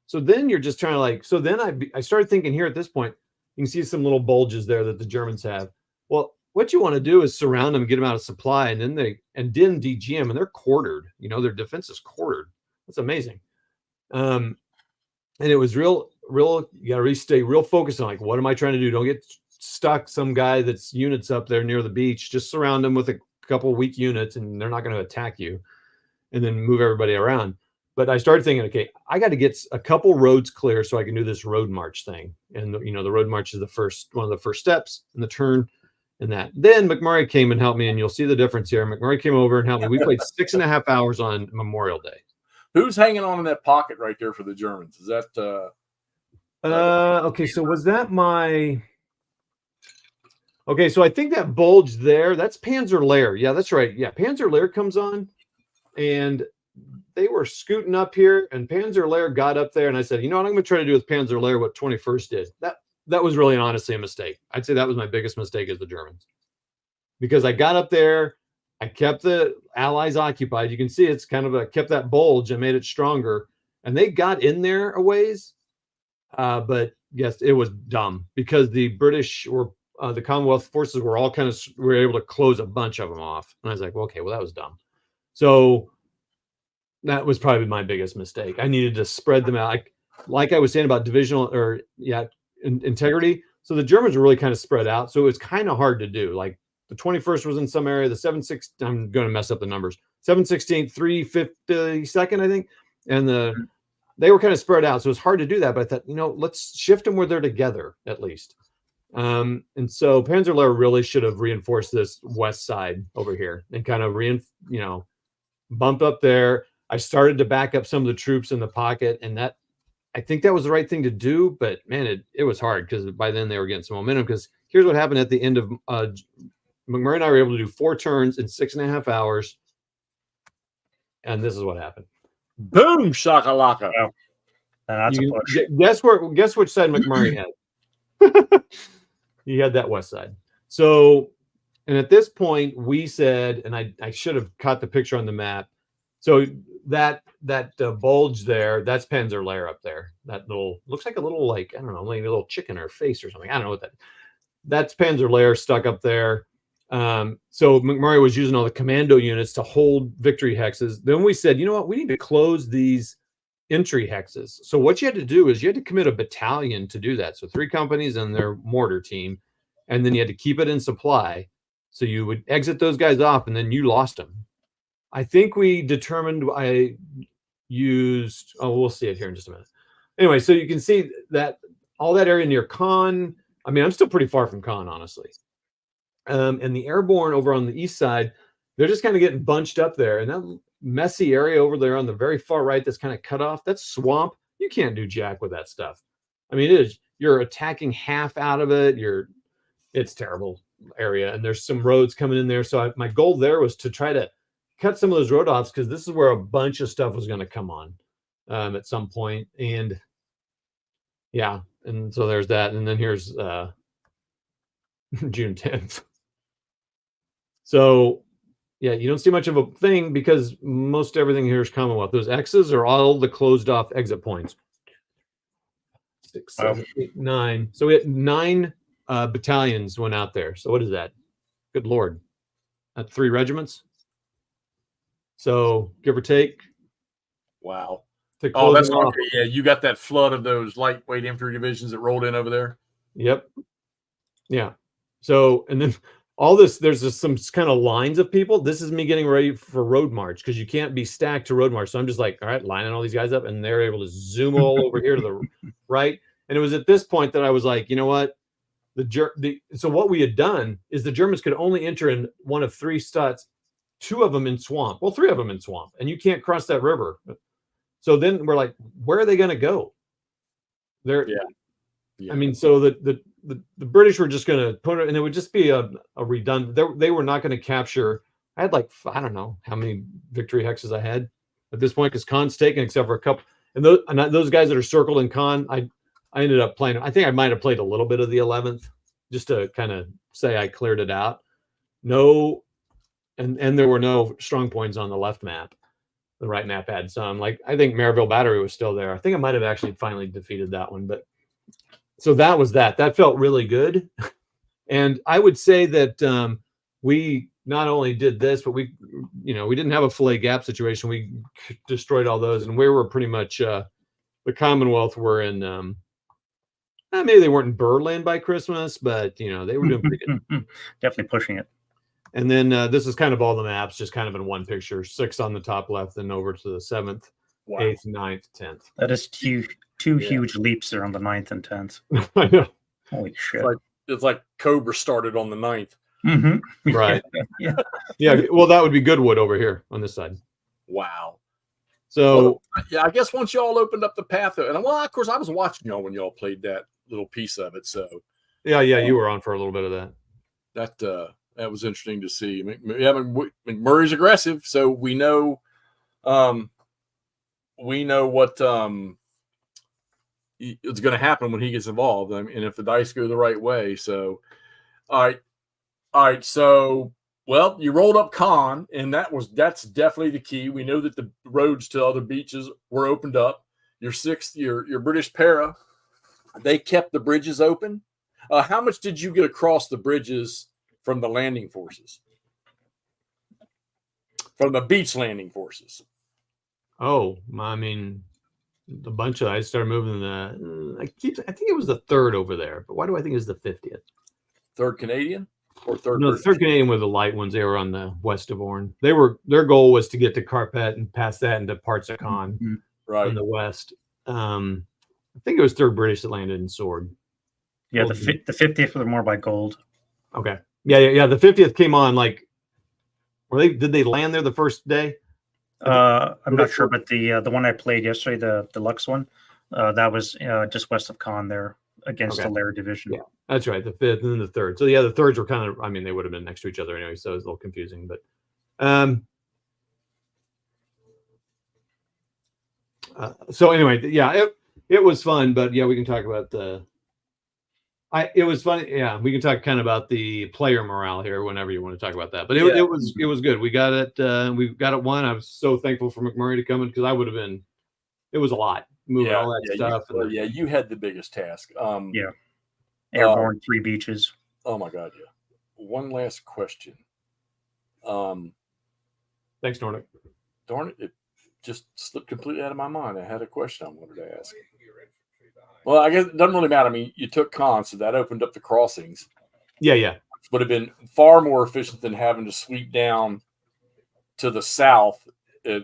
S4: So then you're just trying to then I started thinking here at this point, you can see some little bulges there that the Germans have. Well, what you want to do is surround them, get them out of supply, and then DGM, and they're quartered. Their defense is quartered. That's amazing. And it was real, you got to stay real focused on what am I trying to do? Don't get stuck some guy that's units up there near the beach. Just surround them with a couple of weak units, and they're not going to attack you. And then move everybody around. But I started thinking, okay, I got to get a couple roads clear so I can do this road march thing. And the road march is one of the first steps in the turn, and that. Then McMurray came and helped me, and you'll see the difference here. McMurray came over and helped me. We played 6.5 hours on Memorial Day.
S1: Who's hanging on in that pocket right there for the Germans? Is that?
S4: Okay, so was that my? Okay, so I think that bulge there, that's Panzer Lehr. Yeah, that's right. Yeah, Panzer Lehr comes on. And they were scooting up here, and Panzer Lehr got up there, and I said, what I'm going to try to do with Panzer Lehr what 21st did. That was really honestly a mistake. I'd say that was my biggest mistake as the Germans. Because I got up there, I kept the Allies occupied. You can see it's kind of kept that bulge and made it stronger. And they got in there a ways. But yes, it was dumb because the British or the Commonwealth forces were all were able to close a bunch of them off. And I was like, well, okay, that was dumb. So that was probably my biggest mistake. I needed to spread them out. Like I was saying about divisional integrity. So the Germans were really kind of spread out. So it was kind of hard to do. Like the 21st was in some area, the 7/16, I'm going to mess up the numbers. 7/16, 3/52, I think. And the they were kind of spread out, so it's hard to do that. But I thought, let's shift them where they're together at least. And so Panzerlehr really should have reinforced this west side over here and kind of bumped up there. I started to back up some of the troops in the pocket, and I think that was the right thing to do. But man, it was hard because by then they were getting some momentum. Because here's what happened at the end of McMurray and I were able to do 4 turns in 6.5 hours, and this is what happened.
S1: Boom, shakalaka.
S2: Wow. That's a push.
S4: Guess which side McMurray had? He had that west side. So, and at this point, we said, and I should have caught the picture on the map. So that bulge there, that's Panzerlehr up there. That looks like a little, like, I don't know, like a little chicken or face or something. I don't know what that's Panzerlehr stuck up there. So McMurray was using all the commando units to hold victory hexes. Then we said, you know what, we need to close these entry hexes. So what you had to do is you had to commit a battalion to do that. So 3 companies and their mortar team, and then you had to keep it in supply. So you would exit those guys off, and then you lost them. I think we determined I used, we'll see it here in just a minute. Anyway, so you can see that all that area near Caen. I mean, I'm still pretty far from Caen, honestly. And the airborne over on the east side, they're just kind of getting bunched up there. And that messy area over there on the very far right that's kind of cut off, that's swamp. You can't do jack with that stuff. I mean, you're attacking half out of it. It's terrible area. And there's some roads coming in there. So my goal there was to try to cut some of those road offs, because this is where a bunch of stuff was going to come on at some point. And yeah, and so there's that. And then here's June 10th. So yeah, you don't see much of a thing because most everything here is Commonwealth. Those X's are all the closed off exit points. 6, 7, 8, 9. So we had 9 battalions went out there. So what is that? Good Lord. That's 3 regiments. So give or take.
S1: Wow.
S4: Oh,
S1: that's okay. Yeah, you got that flood of those lightweight infantry divisions that rolled in over there.
S4: Yep. Yeah. So, and then all this, there's just some kind of lines of people. This is me getting ready for road march, because you can't be stacked to road march. So I'm just like, all right, lining all these guys up, and they're able to zoom all over here to the right. And it was at this point that I was like, you know what? So what we had done is the Germans could only enter in one of 3 studs, 2 of them in swamp. Well, 3 of them in swamp, and you can't cross that river. So then we're like, where are they going to go? Yeah. I mean, so the British were just going to put it, and it would just be a redundant. They were not going to capture. I had like, I don't know how many victory hexes I had at this point, because Caen's taken, except for a couple. And those guys that are circled in Caen, I ended up playing. I think I might have played a little bit of the 11th just to kind of say I cleared it out. No, and there were no strong points on the left map. The right map had some. Like, I think Maryville Battery was still there. I think I might have actually finally defeated that one. But so that was that. That felt really good. And I would say that we not only did this, but we didn't have a Fillet Gap situation. We destroyed all those, and we were pretty much the Commonwealth were in. Maybe they weren't in Berlin by Christmas, but they were doing pretty good.
S2: Definitely pushing it.
S4: And then this is kind of all the maps, just kind of in one picture. 6 on the top left, then over to the 7th, wow. 8th, 9th, 10th.
S2: That is two huge leaps there on the 9th and 10th.
S4: I know.
S2: Holy shit.
S1: It's like Cobra started on the 9th.
S2: Mm-hmm.
S4: Right.
S2: Yeah.
S4: Yeah. Well, that would be Goodwood over here on this side.
S1: Wow.
S4: So,
S1: yeah, I guess once y'all opened up the path, and of course, I was watching y'all when y'all played that little piece of it. So,
S4: yeah, you were on for a little bit of that.
S1: That was interesting to see. McMurray's aggressive, so we know what it's going to happen when he gets involved. I mean, and if the dice go the right way. So, all right. So, well, you rolled up Caen, and that's definitely the key. We know that the roads to other beaches were opened up. Your British para, they kept the bridges open. How much did you get across the bridges from the landing forces? From the beach landing forces?
S4: Oh, I mean, a bunch of. I started moving I think it was the 3rd over there, but why do I think it's the 50th?
S1: 3rd Canadian or 3rd?
S4: No, the 3rd Canadian were the light ones. They were on the west of Orne. Their goal was to get to Carpet and pass that into parts of Caen,
S1: right,
S4: in the west. I think it was 3rd British that landed in Sword.
S2: Yeah, the 50th were more by gold.
S4: Okay. Yeah. The 50th came on like. Did they land there the first day?
S2: I'm not sure, but the one I played yesterday, the deluxe one, that was just west of Caen there against the Lair division.
S4: Yeah, that's right. The 5th and then the 3rd. So yeah, the 3rds were kind of. I mean, they would have been next to each other anyway, so it was a little confusing. But so anyway, yeah, it was fun. But yeah, we can talk about it was funny. Yeah, we can talk kind of about the player morale here whenever you want to talk about that. But it was good. We got it. We got it won. I was so thankful for McMurray to come in because I would have been. It was a lot moving all that stuff.
S1: You had the biggest task.
S2: Airborne 3 beaches.
S1: Oh my God! Yeah. One last question.
S4: Thanks, Nordic.
S1: Darn it! It just slipped completely out of my mind. I had a question I wanted to ask. Well, I guess it doesn't really matter. I mean, you took Caen, so that opened up the crossings.
S4: Yeah.
S1: Would have been far more efficient than having to sweep down to the south,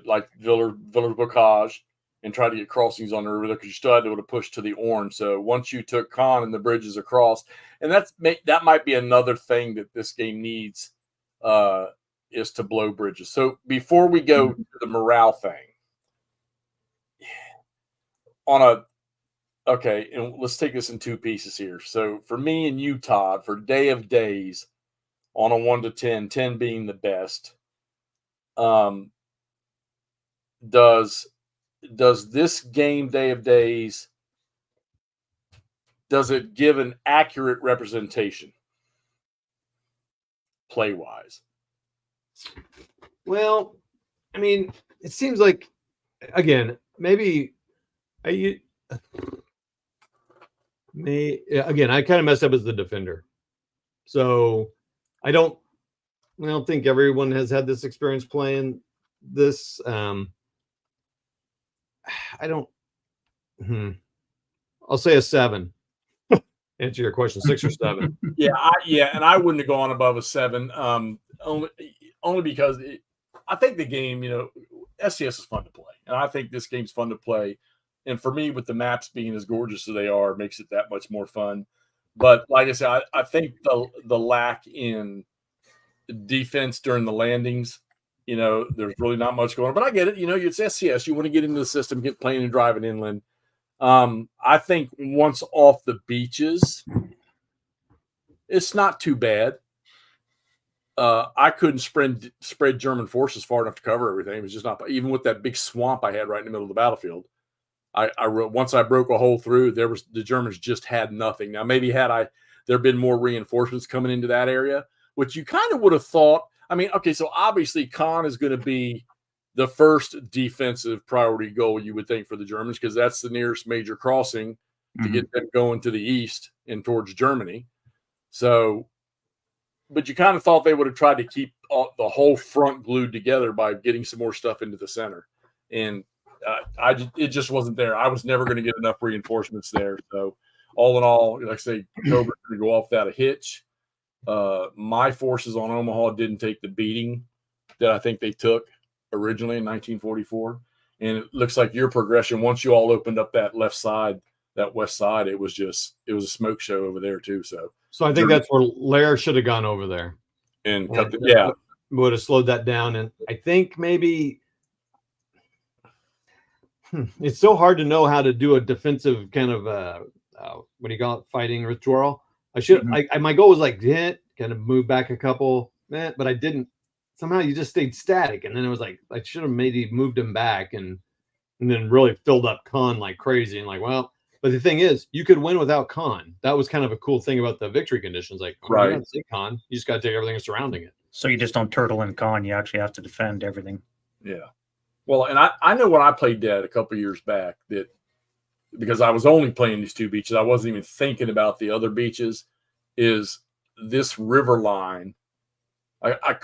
S1: like Villers-Bocage, and try to get crossings on the river there because you still had to push to the Orne. So once you took Caen and the bridges across, and that might be another thing that this game needs is to blow bridges. So before we go to the morale thing, okay, and let's take this in 2 pieces here. So for me and you, Todd, for Day of Days, on a 1 to 10, 10 being the best, does this game, Day of Days, does it give an accurate representation play-wise?
S4: Well, I mean, it seems like, again, maybe again, I kind of messed up as the defender. So I don't think everyone has had this experience playing this. I don't. I'll say a 7. Answer your question, 6 or 7.
S1: And I wouldn't have gone above a 7. Only because I think the game, SCS is fun to play, and I think this game's fun to play. And for me, with the maps being as gorgeous as they are, makes it that much more fun. But like I said, I think the lack in defense during the landings, there's really not much going on. But I get it. It's SCS. You want to get into the system, get playing and driving inland. I think once off the beaches, it's not too bad. I couldn't spread German forces far enough to cover everything. It was just not, even with that big swamp I had right in the middle of the battlefield. Once I broke a hole through, the Germans just had nothing. Now, maybe there been more reinforcements coming into that area, which you kind of would have thought. I mean, okay, so obviously Caen is going to be the first defensive priority goal, you would think, for the Germans, because that's the nearest major crossing to get them going to the east and towards Germany. So, but you kind of thought they would have tried to keep the whole front glued together by getting some more stuff into the center. And it just wasn't there. I was never going to get enough reinforcements there. So all in all, like I say, Cobra's going to go off without a hitch. My forces on Omaha didn't take the beating that I think they took originally in 1944. And it looks like your progression, once you all opened up that left side, that west side, it was a smoke show over there too. So
S4: I think that's where Lair should have gone over there
S1: and
S4: would have slowed that down. And I think maybe it's so hard to know how to do a defensive kind of what do you call it, fighting ritual. My goal was like kind of move back a couple, but I didn't. Somehow you just stayed static, and then it was like I should have maybe moved him back and then really filled up Caen like crazy. And like, well, but the thing is, you could win without Caen. That was kind of a cool thing about the victory conditions. Like, you don't take Caen, you just got to take everything surrounding it.
S2: So you just don't turtle in Caen. You actually have to defend everything.
S1: Yeah. Well, and I know when I played Dead a couple of years back that because I was only playing these 2 beaches, I wasn't even thinking about the other beaches, is this river line. I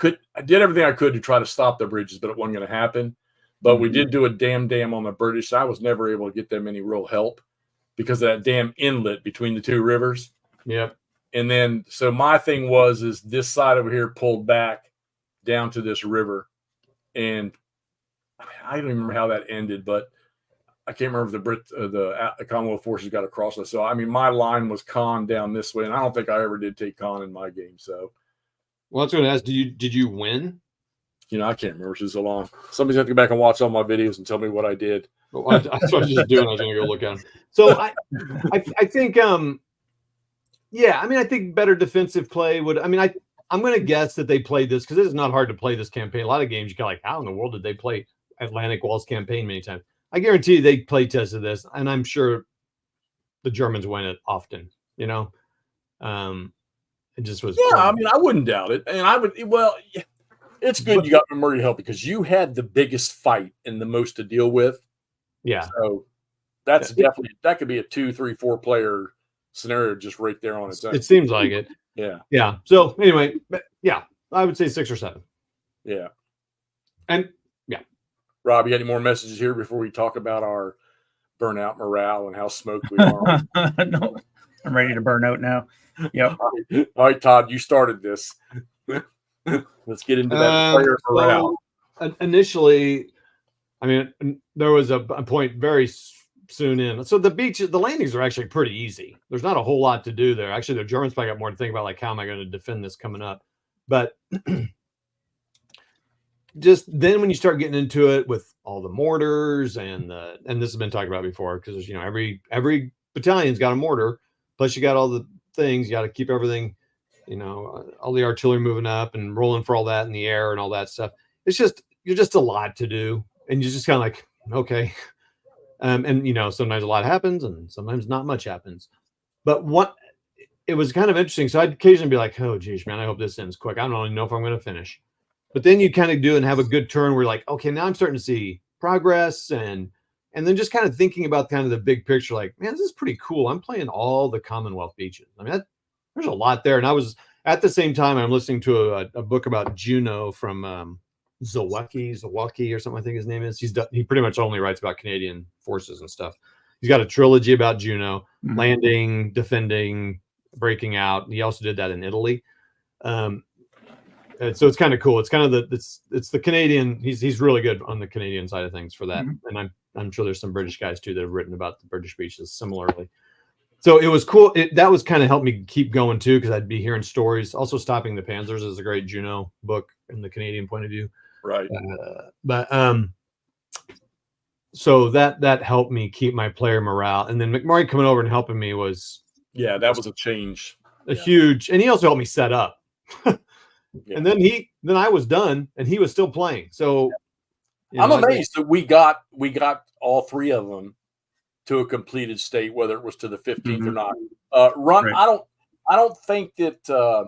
S1: did everything I could to try to stop the bridges, but it wasn't going to happen. But we did do a dam on the British. I was never able to get them any real help because of that damn inlet between the 2 rivers.
S4: Yep.
S1: And then, so my thing is this side over here pulled back down to this river. And I don't even remember how that ended, but I can't remember if the Commonwealth forces got across us. So I mean, my line was con down this way, and I don't think I ever did take con in my game. So,
S4: well, that's what I asked. Did you win?
S1: I can't remember. It's so long. Somebody's going to go back and watch all my videos and tell me what I did.
S4: Well, that's what I was just doing. I was going to go look at them. So I think, yeah, I mean, I think better defensive play would. I mean, I'm going to guess that they played this because it is not hard to play this campaign. A lot of games you kind of like, how in the world did they play Atlantic Walls campaign many times? I guarantee you they play tested this, and I'm sure the Germans win it often. It just was.
S1: Yeah, I mean, I wouldn't doubt it, and I would. Well, it's good you got McMurray help because you had the biggest fight and the most to deal with.
S4: Yeah,
S1: so that's definitely that could be a 2, 3, 4 player scenario just right there on its own.
S4: It seems like it. Yeah. So anyway, yeah, I would say 6 or 7.
S1: Yeah,
S4: and yeah.
S1: Rob, you got any more messages here before we talk about our burnout morale and how smoked we are?
S2: No, I'm ready to burn out now. Yep.
S1: All right, Todd, you started this. Let's get into that player morale.
S4: Initially, I mean, there was a point very soon in. So the landings are actually pretty easy. There's not a whole lot to do there. Actually, the Germans probably got more to think about, like, how am I going to defend this coming up? But just then when you start getting into it with all the mortars and this has been talked about before, because there's, every battalion's got a mortar, plus you got all the things, you got to keep everything, all the artillery moving up and rolling for all that in the air and all that stuff. You're just a lot to do. And you're just kind of like, okay. Sometimes a lot happens and sometimes not much happens. But it was kind of interesting. So I'd occasionally be like, oh, geez, man, I hope this ends quick. I don't even know if I'm going to finish. But then you kind of do and have a good turn where you're like, okay, now I'm starting to see progress and then just kind of thinking about kind of the big picture, like, man, this is pretty cool. I'm playing all the Commonwealth beaches. I mean, there's a lot there. And I was at the same time, I'm listening to a book about Juno from Zawacki or something, I think his name is. He pretty much only writes about Canadian forces and stuff. He's got a trilogy about Juno, landing, defending, breaking out. He also did that in Italy. So it's kind of cool. It's kind of it's the Canadian. He's really good on the Canadian side of things for that. And I'm sure there's some British guys too that have written about the British beaches similarly. So it was cool. That was kind of helped me keep going too, because I'd be hearing stories. Also, Stopping the Panzers is a great Juno book in the Canadian point of view.
S1: Right.
S4: So that helped me keep my player morale. And then McMurray coming over and helping me was
S1: that was a change.
S4: Huge. And he also helped me set up. And then I was done and he was still playing. So
S1: I'm amazed that we got all 3 of them to a completed state, whether it was to the 15th or not. Right. I don't think that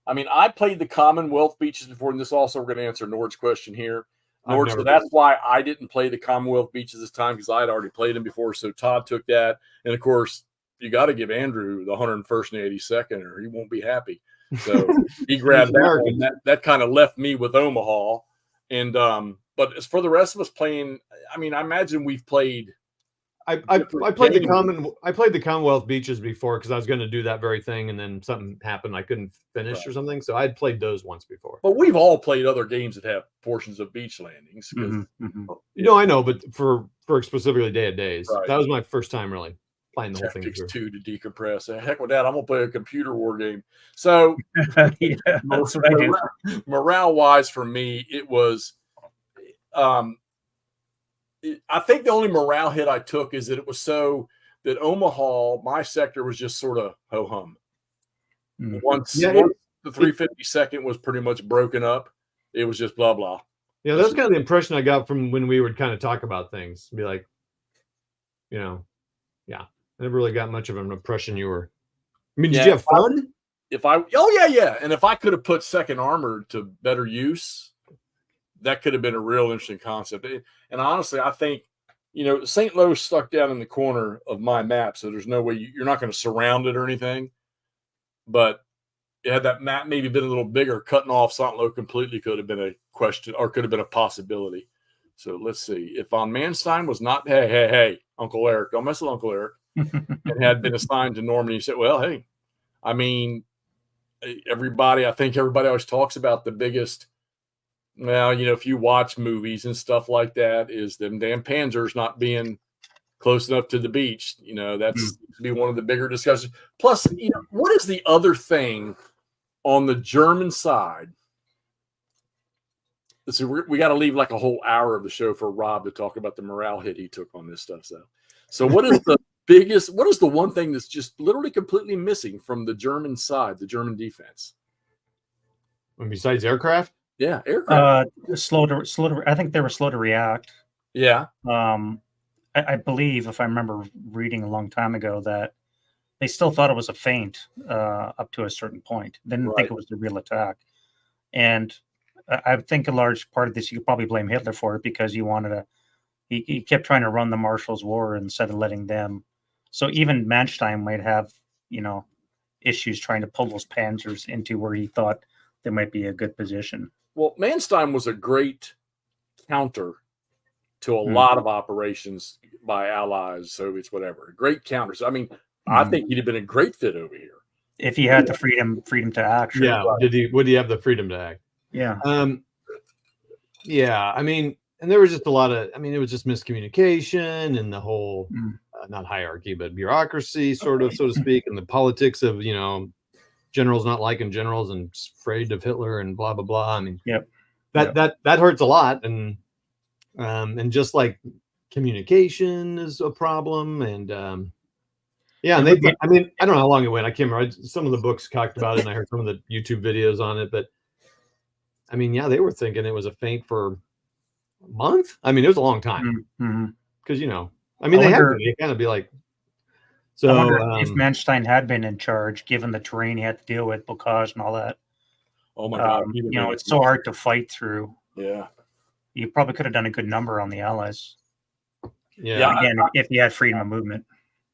S1: I mean, I played the Commonwealth beaches before, and this also we're going to answer Nord's question here. Nord, so that's why I didn't play the Commonwealth beaches this time, because I had already played them before. So Todd took that, and of course, you got to give Andrew the 101st and 82nd, or he won't be happy. So he grabbed that one. That kind of left me with Omaha. And but as for the rest of us playing, I mean, I imagine we've played.
S4: I played the Commonwealth beaches before because I was going to do that very thing, and then something happened. I couldn't finish or something, so I'd played those once before.
S1: But we've all played other games that have portions of beach landings.
S4: I know, but for specifically Day of Days, that was my first time really playing the whole thing.
S1: Tactics 2 to decompress. Heck with that, I'm gonna play a computer war game. So morale wise for me, it was. I think the only morale hit I took is that it was so that Omaha, my sector, was just sort of ho-hum. Once the 352nd was pretty much broken up, it was just blah, blah.
S4: Yeah, that's kind of the impression I got from when we would kind of talk about things. Be like, I never really got much of an impression you were. I mean, did you have fun?
S1: And if I could have put second armor to better use, that could have been a real interesting concept. And honestly, I think, St. Louis stuck down in the corner of my map, so there's no way you're not going to surround it or anything. But had that map maybe been a little bigger, cutting off St. Louis completely could have been a question, or could have been a possibility. So let's see. If von Manstein was not, hey, Uncle Eric, don't mess with Uncle Eric, and had been assigned to Normandy, you said, well, hey, I mean, I think everybody always talks about the biggest. Well, if you watch movies and stuff like that, is them damn Panzers not being close enough to the beach. You know, that's to be one of the bigger discussions. Plus, you know, what is the other thing on the German side? So we got to leave like a whole hour of the show for Rob to talk about the morale hit he took on this stuff. So what is the biggest? What is the one thing that's just literally completely missing from the German side, the German defense?
S4: And besides aircraft,
S1: yeah, aircraft.
S2: Slow to. I think they were slow to react.
S1: Yeah.
S2: I believe, if I remember reading a long time ago, that they still thought it was a feint up to a certain point. They didn't think it was the real attack. And I think a large part of this, you could probably blame Hitler for it, because he kept trying to run the Marshall's War instead of letting them. So even Manstein might have, you know, issues trying to pull those panzers into where he thought they might be a good position.
S1: Well, Manstein was a great counter to a lot of operations by Allies, Soviets, whatever. Great counters. I mean, I think he'd have been a great fit over here
S2: if he had the freedom to act.
S4: Sure. Yeah. Would he have the freedom to act?
S2: Yeah.
S4: Yeah. I mean, and there was just a lot of. I mean, it was just miscommunication and the whole not hierarchy, but bureaucracy, sort of, so to speak, and the politics of, you know, generals not liking generals and afraid of Hitler and blah blah blah. I mean, that hurts a lot, and just like communication is a problem, and and they. I mean, I don't know how long it went. I can't remember. Some of the books talked about it, and I heard some of the YouTube videos on it, but I mean, yeah, they were thinking it was a feint for a month. I mean, it was a long time because you know, I mean, they kind of be like. So
S2: I wonder if Manstein had been in charge, given the terrain he had to deal with, Bocage and all that.
S1: Oh my God!
S2: You know, it's so hard to fight through.
S1: Yeah,
S2: you probably could have done a good number on the Allies.
S4: Yeah.
S2: Again, if you had freedom of movement.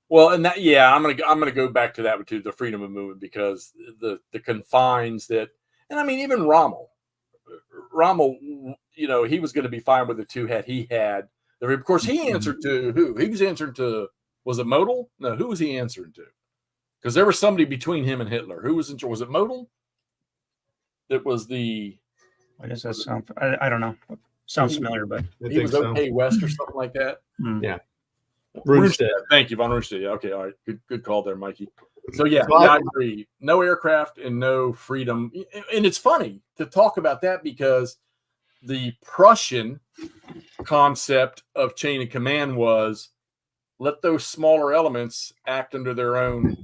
S1: Well, and that, I'm gonna go back to that too, the freedom of movement, because the confines that, and I mean, even Rommel, you know, he was going to be fine with the two he had. Of course, he answered to who? He was answering to. Was it Model? No, who was he answering to? Because there was somebody between him and Hitler. Who was in charge? Was it Model? It was the.
S2: What does that sound? I don't know. Sounds familiar, but
S1: he was OK West or something like that.
S4: Yeah.
S1: Rundstedt. Thank you, von Rundstedt. Yeah, okay, all right, good call there, Mikey. So yeah, I agree. No aircraft and no freedom, and it's funny to talk about that because the Prussian concept of chain of command was let those smaller elements act under their own.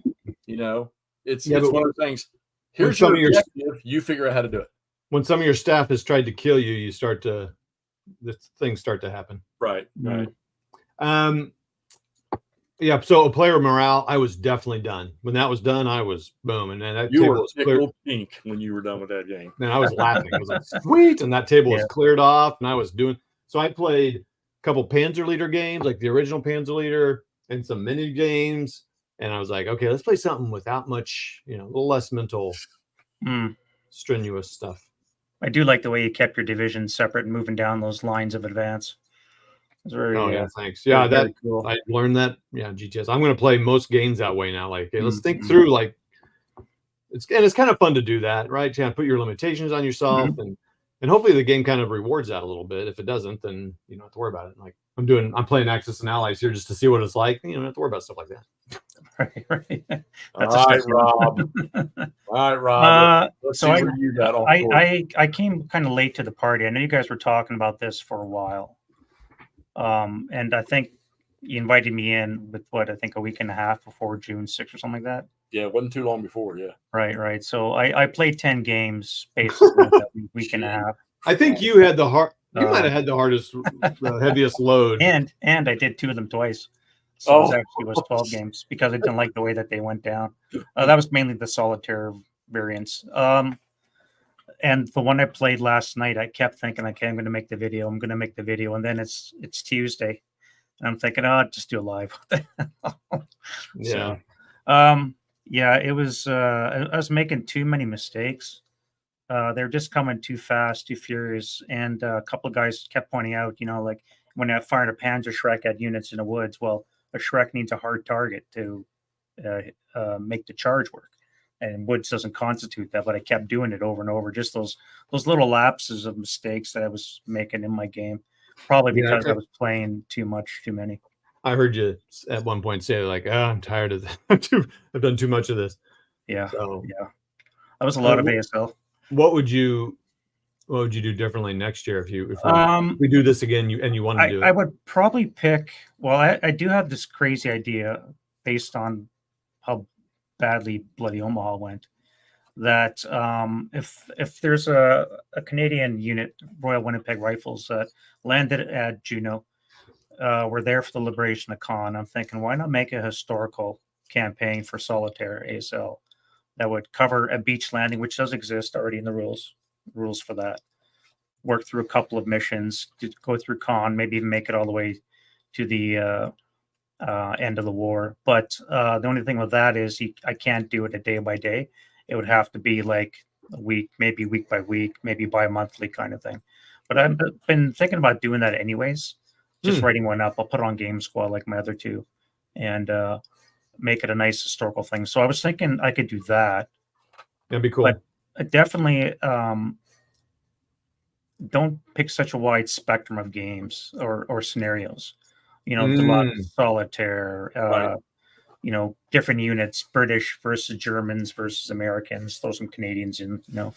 S1: You know, it's one of the things. Here's your objective. You figure out how to do it.
S4: When some of your staff has tried to kill you, things start to happen.
S1: Right. Right.
S4: Yeah. So player morale, I was definitely done. When that was done, I was boom, and then that
S1: you
S4: table
S1: were
S4: was cleared.
S1: Pink when you were done with that game.
S4: And I was laughing. I was like, sweet, and that table was cleared off, and I was doing. So I played a couple Panzer Leader games, like the original Panzer Leader, and some mini games. And I was like, okay, let's play something without much, a little less mental, strenuous stuff.
S2: I do like the way you kept your divisions separate and moving down those lines of advance. It's very,
S4: thanks. Yeah, that
S2: cool.
S4: I learned that. Yeah, GTS. I'm going to play most games that way now. Like, hey, let's think through. Like, it's kind of fun to do that, right? To put your limitations on yourself, and hopefully the game kind of rewards that a little bit. If it doesn't, then you don't have to worry about it. Like I'm playing Axis and Allies here just to see what it's like. You don't have to worry about stuff like that.
S2: Right.
S1: All right, Rob. All right, Rob.
S2: So I came kind of late to the party. I know you guys were talking about this for a while. And I think you invited me in with I think a week and a half before June 6th or something like that.
S1: Yeah, it wasn't too long before. Yeah.
S2: Right. So I played 10 games basically that week and a half.
S4: I think you had you might have had the hardest, the heaviest load.
S2: And I did 2 of them twice. So it was 12 games because I didn't like the way that they went down. That was mainly the solitaire variants. And the one I played last night, I kept thinking, okay, I'm going to make the video. And then it's Tuesday. And I'm thinking, just do a live.
S4: Yeah.
S2: So, it was, I was making too many mistakes. They're just coming too fast, too furious. And a couple of guys kept pointing out, like when I fired a Panzer Shrek at units in the woods, well, a Shrek needs a hard target to make the charge work. And Woods doesn't constitute that, but I kept doing it over and over. Just those little lapses of mistakes that I was making in my game, probably because I was playing too many.
S4: I heard you at one point say like, "Oh, I'm tired of that. I've done too much of this."
S2: Yeah,
S4: So,
S2: yeah. That was a lot of ASL.
S4: what would you do differently next year if
S2: Um,
S4: we do this again and you want to do
S2: I
S4: it?
S2: would probably pick. Well, I do have this crazy idea based on how badly Bloody Omaha went. That if there's a Canadian unit, Royal Winnipeg Rifles, that landed at Juneau, we're there for the liberation of Caen. I'm thinking, why not make a historical campaign for solitaire ASL that would cover a beach landing, which does exist already in the rules for that. Work through a couple of missions, to go through Caen, maybe even make it all the way to the end of the war. But the only thing with that is I can't do it a day by day. It would have to be like a week, maybe week by week, maybe bi-monthly kind of thing. But I've been thinking about doing that anyways. Just writing one up. I'll put it on Game Squad like my other two, and make it a nice historical thing. So I was thinking I could do that.
S4: That'd be cool.
S2: But definitely don't pick such a wide spectrum of games or scenarios. You know, a lot of solitaire,
S1: Right.
S2: you know, different units, British versus Germans versus Americans, throw some Canadians in, you know.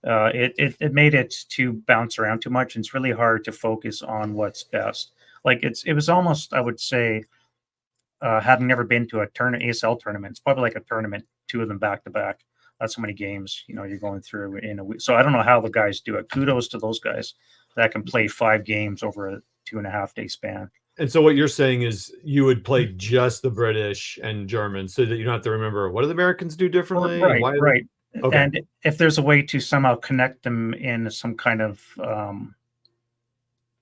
S2: It made it to bounce around too much, and it's really hard to focus on what's best. Like it was almost, I would say, having never been to a ASL tournament, it's probably like a tournament, two of them back to back. That's how many games, you know, you're going through in a week. So I don't know how the guys do it. Kudos to those guys that can play 5 games over a 2.5 day span.
S4: And so what you're saying is you would play just the British and Germans so that you don't have to remember what do the Americans do differently?
S2: Right,
S4: Why
S2: right.
S4: Okay.
S2: And if there's a way to somehow connect them in some kind of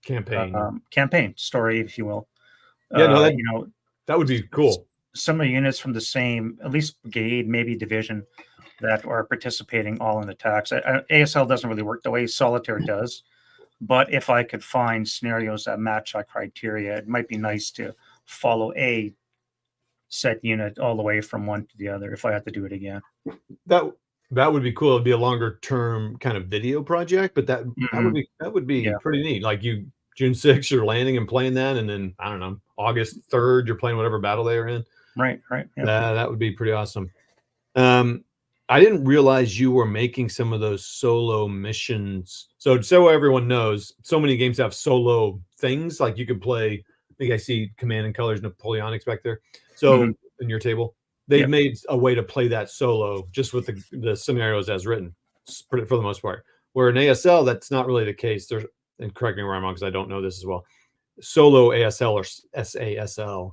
S2: campaign story, if you will.
S4: Yeah, no,
S2: you know,
S4: that would be cool.
S2: Some of the units from the same, at least brigade, maybe division, that are participating all in attacks. ASL doesn't really work the way solitaire does, but if I could find scenarios that match our criteria, it might be nice to follow a set unit all the way from one to the other if I had to do it again.
S4: That would be cool. It'd be a longer term kind of video project, but that would be pretty neat. Like you June 6th, you're landing and playing that, and then I don't know, August 3rd, you're playing whatever battle they are in.
S2: Right. Yeah.
S4: That would be pretty awesome. I didn't realize you were making some of those solo missions. So everyone knows, so many games have solo things. Like you could play, I think I see Command and Colors Napoleonics back there. So in your table, they've made a way to play that solo just with the scenarios as written for the most part. Where in ASL, that's not really the case. There's, and correct me where I'm wrong because I don't know this as well. Solo ASL or SASL,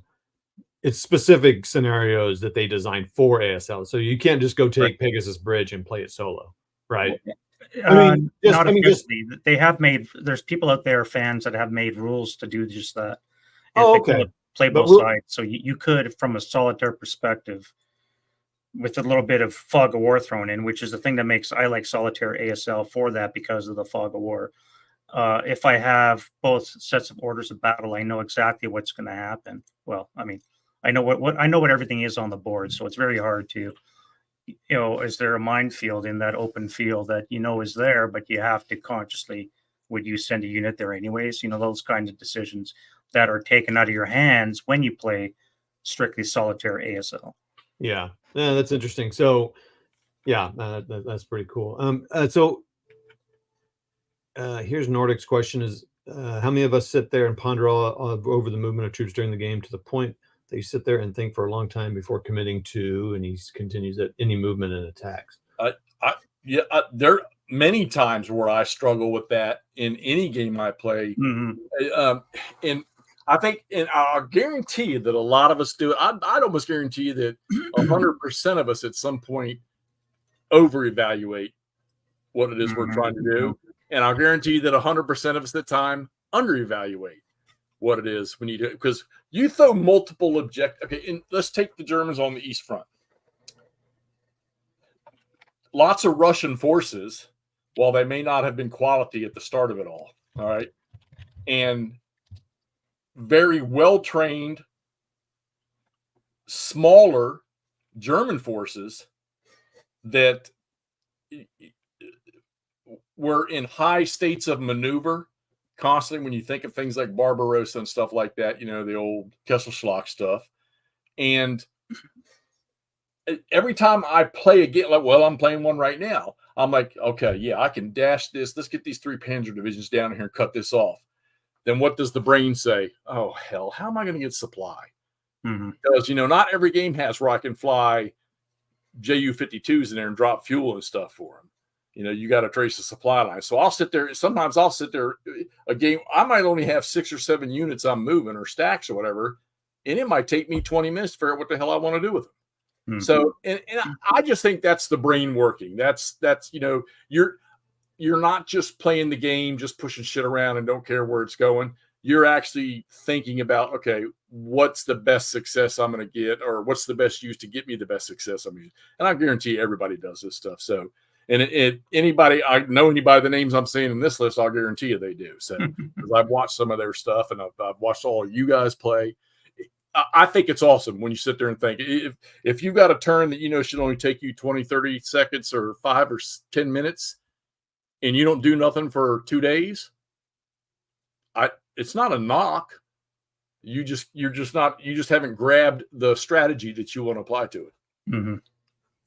S4: it's specific scenarios that they designed for ASL. So you can't just go take Pegasus Bridge and play it solo, right?
S2: They have made, there's people out there, fans that have made rules to do just that.
S4: Okay.
S2: Play both sides. So you could, from a solitaire perspective, with a little bit of fog of war thrown in, which is the thing that makes I like solitaire ASL for that, because of the fog of war. If I have both sets of orders of battle, I know exactly what's going to happen. Well, I mean, I know what everything is on the board, so it's very hard to, you know, is there a minefield in that open field that you know is there, but you have to consciously, would you send a unit there anyways? You know, those kinds of decisions that are taken out of your hands when you play strictly solitaire ASL.
S4: Yeah, that's interesting. So, yeah, that's pretty cool. Here's Nordic's question: is how many of us sit there and ponder over the movement of troops during the game to the point that you sit there and think for a long time before committing to? And he continues that any movement and attacks.
S1: There are many times where I struggle with that in any game I play, and I think, and I'll guarantee that a lot of us do it. I'd almost guarantee that 100% of us at some point over-evaluate what it is we're trying to do. And I'll guarantee that 100% of us at the time under-evaluate what it is we need to, because you throw multiple objectives. Okay, and let's take the Germans on the East Front. Lots of Russian forces, while they may not have been quality at the start of it all right, and very well-trained, smaller German forces that were in high states of maneuver constantly when you think of things like Barbarossa and stuff like that, the old Kesselschlag stuff. And every time I play a game, I'm playing one right now. I'm like, okay, yeah, I can dash this. Let's get these 3 Panzer divisions down here and cut this off. Then what does the brain say? Oh, hell, how am I going to get supply? Because, not every game has where I can fly Ju-52s in there and drop fuel and stuff for them. You got to trace the supply line. So I'll sit there. Sometimes I'll sit there a game. I might only have 6 or 7 units I'm moving or stacks or whatever. And it might take me 20 minutes to figure out what the hell I want to do with them. So, and I just think that's the brain working. That's, you're not just playing the game, just pushing shit around and don't care where it's going. You're actually thinking about, okay, what's the best success I'm going to get, or what's the best use to get me the best success I'm using. And I guarantee everybody does this stuff. So, and anybody, I know anybody, the names I'm saying in this list, I'll guarantee you they do. So, because I've watched some of their stuff and I've watched all of you guys play. I think it's awesome when you sit there and think, if you've got a turn that should only take you 20, 30 seconds or 5 or 10 minutes, and you don't do nothing for 2 days, it's not a knock. You just haven't grabbed the strategy that you want to apply to it.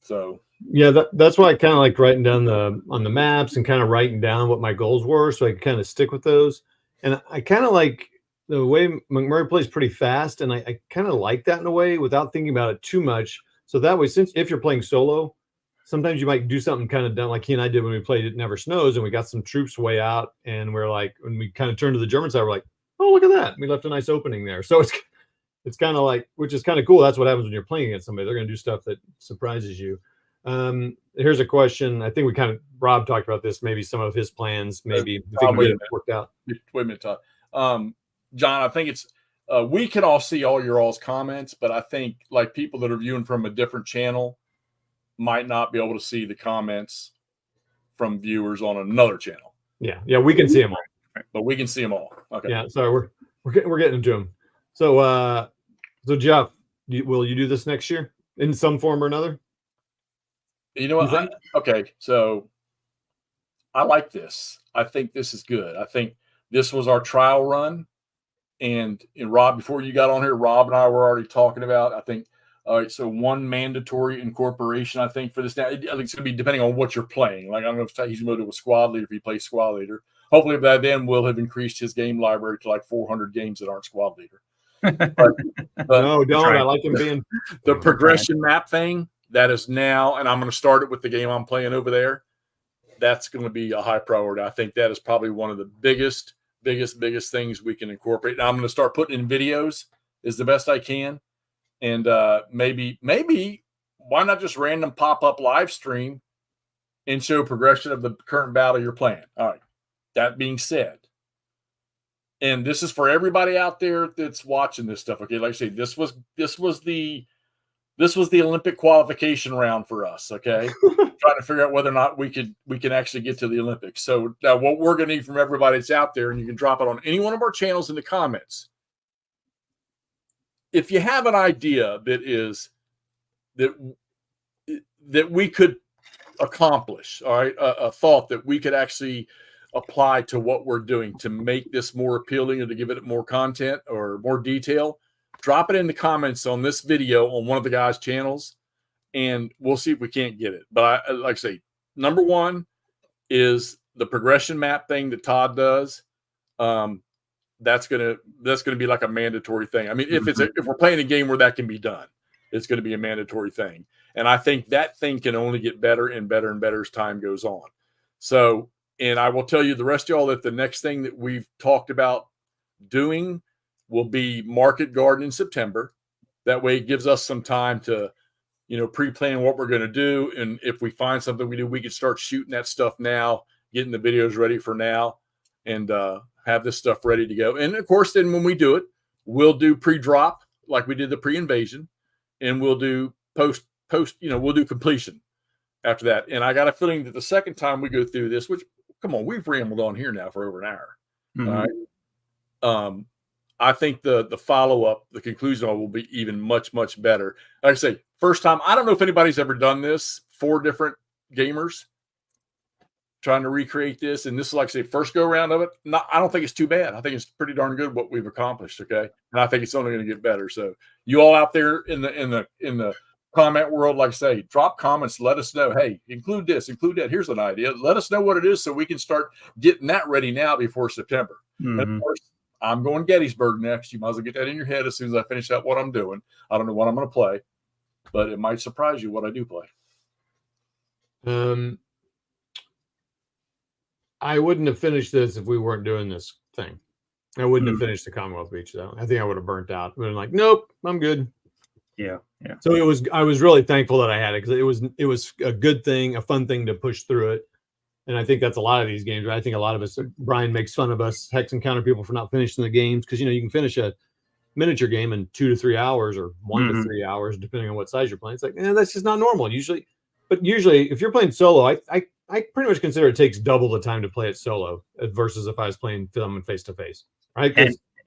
S1: So
S4: yeah, that's why I kind of like writing down on the maps and kind of writing down what my goals were, so I can kind of stick with those. And I kind of like the way McMurray plays pretty fast, and I kind of like that in a way without thinking about it too much. So that way, since if you're playing solo, sometimes you might do something kind of done like he and I did when we played It Never Snows, and we got some troops way out, and we're like, when we kind of turned to the German side, we're like, oh, look at that. We left a nice opening there. So it's kind of like, which is kind of cool. That's what happens when you're playing against somebody. They're going to do stuff that surprises you. Here's a question. I think Rob talked about this, maybe some of his plans, maybe if he can get it worked out.
S1: Wait a minute, Todd. John, I think it's, we can all see all your all's comments, but I think like people that are viewing from a different channel might not be able to see the comments from viewers on another channel.
S4: Yeah, we can see them all,
S1: but we can see them all. Okay.
S4: Yeah, so we're getting into them. So Jeff, will you do this next year in some form or another?
S1: You know what? Okay, so I like this. I think this is good. I think this was our trial run, and Rob, before you got on here, Rob and I were already talking about, I think. All right, so one mandatory incorporation, I think, for this now. I think it's going to be depending on what you're playing. Like, I don't know if he's going to do a squad leader if he plays squad leader. Hopefully, by then, we'll have increased his game library to like 400 games that aren't squad leader. But
S4: no, don't. I like him being
S1: the progression map thing. That is now, and I'm going to start it with the game I'm playing over there. That's going to be a high priority. I think that is probably one of the biggest things we can incorporate. Now I'm going to start putting in videos is the best I can. And maybe why not just random pop-up live stream and show progression of the current battle you're playing. All right. That being said, and this is for everybody out there that's watching this stuff. Okay, like I say, this was the Olympic qualification round for us. Okay, trying to figure out whether or not we can actually get to the Olympics. So now, what we're going to need from everybody that's out there, and you can drop it on any one of our channels in the comments. If you have an idea that we could accomplish, all right, a thought that we could actually apply to what we're doing to make this more appealing or to give it more content or more detail, drop it in the comments on this video on one of the guys' channels, and we'll see if we can't get it. But like I say, number one is the progression map thing that Todd does. That's gonna be like a mandatory thing. I mean, if we're playing a game where that can be done, it's going to be a mandatory thing. And I think that thing can only get better and better and better as time goes on. So, and I will tell you the rest of y'all that the next thing that we've talked about doing will be Market Garden in September. That way it gives us some time to, pre-plan what we're going to do. And if we find something we do, we can start shooting that stuff now, getting the videos ready for now, and have this stuff ready to go. And of course, then when we do it, we'll do pre-drop like we did the pre-invasion, and we'll do post, we'll do completion after that. And I got a feeling that the second time we go through this, which, come on, we've rambled on here now for over an hour. All right. I think the follow-up, the conclusion will be even much, much better. Like I say, first time, I don't know if anybody's ever done this, 4 different gamers. trying to recreate this. And this is like I say, first go around of it. I don't think it's too bad. I think it's pretty darn good what we've accomplished. Okay. And I think it's only going to get better. So you all out there in the comment world, like I say, drop comments, let us know. Hey, include this, include that. Here's an idea. Let us know what it is so we can start getting that ready now before September. And of course, I'm going Gettysburg next. You might as well get that in your head as soon as I finish out what I'm doing. I don't know what I'm going to play, but it might surprise you what I do play.
S4: I wouldn't have finished this if we weren't doing this thing. I wouldn't have finished the Commonwealth Beach though. I think I would have burnt out. Been like, nope, I'm good.
S2: Yeah.
S4: So I was really thankful that I had it because it was a good thing, a fun thing to push through it. And I think that's a lot of these games. Right? I think a lot of us, Brian makes fun of us, Hex Encounter people for not finishing the games because you can finish a miniature game in 2 to 3 hours or 1 to 3 hours, depending on what size you're playing. It's like, that's just not normal. Usually, if you're playing solo, I pretty much consider it takes double the time to play it solo versus if I was playing film and face to face. Right.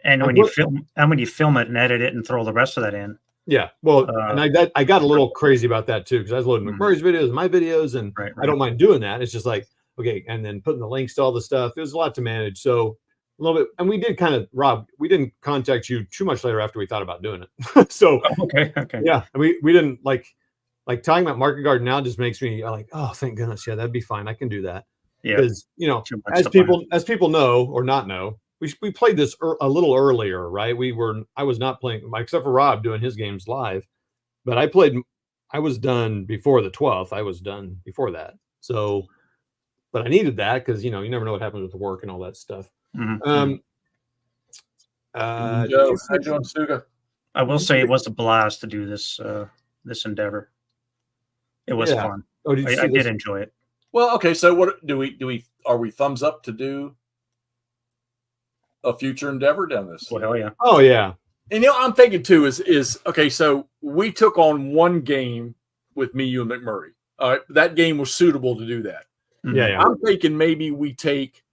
S2: And when you film it and edit it and throw the rest of that in.
S4: Yeah, well, and I got a little crazy about that too because I was loading McMurray's videos, my videos, and
S2: right.
S4: I don't mind doing that. It's just like, okay, and then putting the links to all the stuff. It was a lot to manage, so a little bit. And we did kind of, Rob, we didn't contact you too much later after we thought about doing it. So
S2: okay,
S4: yeah, and we didn't like talking about Market Garden now just makes me like, oh, thank goodness, yeah, that'd be fine. I can do that.
S2: Yeah,
S4: because as people know or not know. We played this a little earlier, right? I was not playing, except for Rob doing his games live, but I was done before the 12th. I was done before that. So, but I needed that because, you never know what happens with the work and all that stuff.
S1: Joe, how you doing, Stuga?
S2: I will say it was a blast to do this endeavor. It was fun.
S4: Oh,
S2: I did enjoy it.
S1: Well, okay. So what are we thumbs up to do a future endeavor down this?
S2: Well, hell yeah.
S4: Oh yeah.
S1: And I'm thinking too is okay. So we took on one game with me, you, and McMurray. That game was suitable to do that.
S4: Yeah.
S1: I'm thinking maybe we take,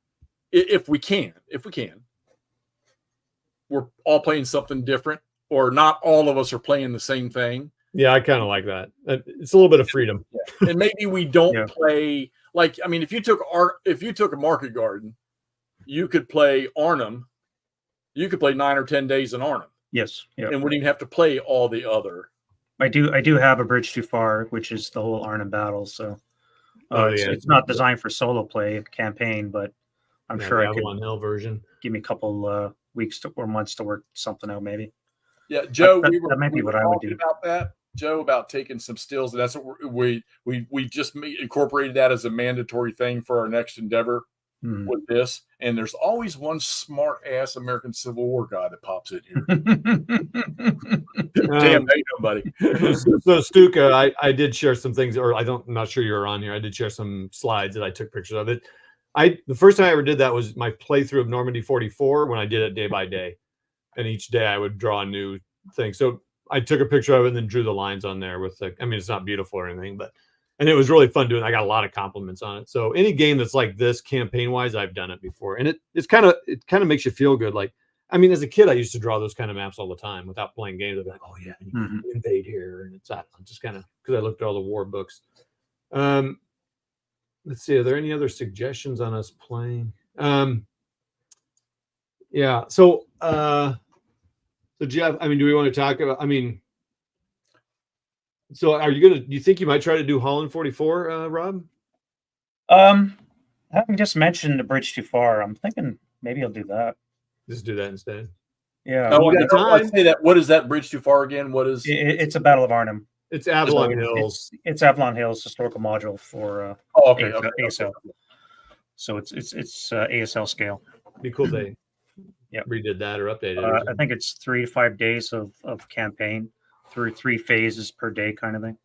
S1: if we can, we're all playing something different, or not all of us are playing the same thing.
S4: Yeah, I kind of like that. It's a little bit of freedom.
S1: Yeah. And maybe we don't play like, I mean, if you took a Market Garden, you could play Arnhem. You could play 9 or 10 days in Arnhem.
S2: Yes. Yeah.
S1: And wouldn't even have to play all the other.
S2: I do have a Bridge Too Far, which is the whole Arnhem battle. So it's not designed for solo play campaign, but I'm sure I could
S4: Avalon Hill version.
S2: Give me a couple weeks or months to work something out, maybe.
S1: Yeah, Joe,
S2: that might be what I would do
S1: about that. Joe, about taking some stills, and that's what we just incorporated that as a mandatory thing for our next endeavor. With this, and there's always one smart ass American Civil War guy that pops in here. Damn, hey, nobody.
S4: So Stuka, I did share some things, or I'm not sure you were on here. I did share some slides that I took pictures of it. The first time I ever did that was my playthrough of Normandy 44 when I did it day by day, and each day I would draw a new thing. So I took a picture of it and then drew the lines on there with it's not beautiful or anything, and it was really fun doing it. I got a lot of compliments on it. So any game that's like this campaign wise, I've done it before. And it kind of makes you feel good. Like, I mean, as a kid, I used to draw those kind of maps all the time without playing games. I'd be like, oh yeah, you invade here. And it's that. I'm just kind of, because I looked at all the war books. Let's see. Are there any other suggestions on us playing? Yeah. So Jeff, I mean, do we want to talk about, so do you think you might try to do Holland 44, Rob?
S2: Having just mentioned the Bridge Too Far, I'm thinking maybe I'll do that.
S4: Just do that instead.
S2: Yeah.
S1: I say that. What is that Bridge Too Far again? What is
S2: it's a Battle of Arnhem.
S4: It's Avalon Hills.
S2: It's Avalon Hills historical module for ASL. So it's ASL scale.
S4: Be cool they redid that or updated it.
S2: I think it's 3 to 5 days of campaign through 3 phases per day kind of thing.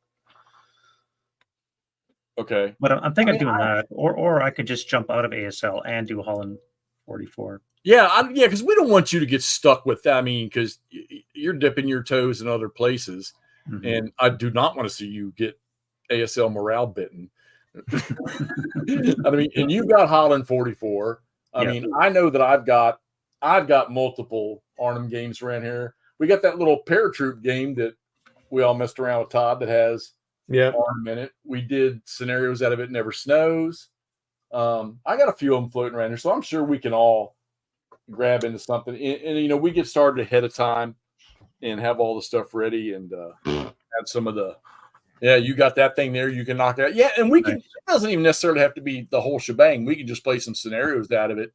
S1: Okay.
S2: But I'm thinking of doing that. Or I could just jump out of ASL and do Holland 44.
S1: Yeah, because we don't want you to get stuck with that. I mean, because you're dipping your toes in other places. And I do not want to see you get ASL morale bitten. I mean, and you've got Holland 44. I mean, I know that I've got multiple Arnhem games around here. We got that little paratroop game that we all messed around with Todd that has Arnhem in it. We did scenarios out of It Never Snows. I got a few of them floating around here, so I'm sure we can all grab into something. And we get started ahead of time and have all the stuff ready and have some of the. Yeah, you got that thing there. You can knock out. Yeah, and we can. It doesn't even necessarily have to be the whole shebang. We can just play some scenarios out of it,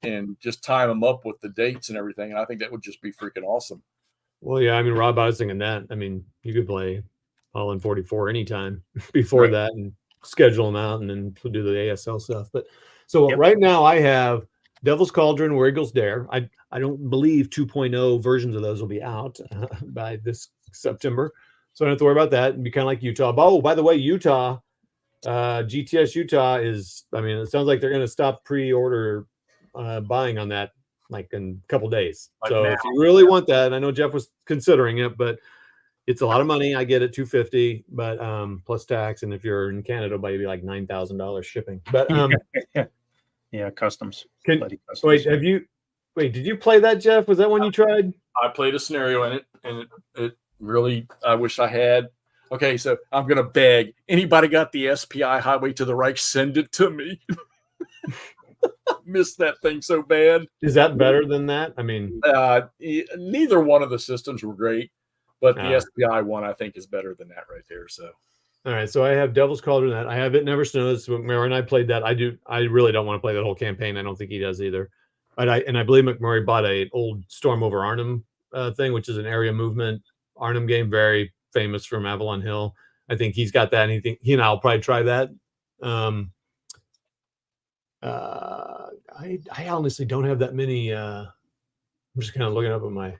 S1: and just time them up with the dates and everything. And I think that would just be freaking awesome.
S4: Well, yeah, I mean, Rob, I was thinking that. I mean, you could play Holland 44 anytime before that and schedule them out and then do the ASL stuff. But so right now I have Devil's Cauldron, Where Eagles Dare. I don't believe 2.0 versions of those will be out by this September. So I don't have to worry about that. It'd be kind of like Utah. Oh, by the way, Utah, GTS Utah is, I mean, it sounds like they're going to stop pre-order buying on that like in a couple days. Like so now. If you really want that, I know Jeff was considering it, but it's a lot of money. I get it, $250, but plus tax. And if you're in Canada, it'll maybe like $9,000 shipping. But
S2: yeah, customs.
S4: Wait, did you play that, Jeff? Was that one you tried?
S1: I played a scenario in it, and it really, I wish I had. Okay, so I'm gonna beg anybody got the SPI Highway to the Reich, send it to me. Missed that thing so bad.
S4: Is that better than that? I mean,
S1: neither one of the systems were great, but the SPI one I think is better than that right there. So,
S4: all right. So I have Devil's Cauldron. That I have It Never Snows. McMurray and I played that. I really don't want to play that whole campaign. I don't think he does either. But I believe McMurray bought an old Storm over Arnhem thing, which is an area movement Arnhem game, very famous from Avalon Hill. I think he's got that. And he and I'll probably try that. I honestly don't have that many. I'm just kind of looking up at my.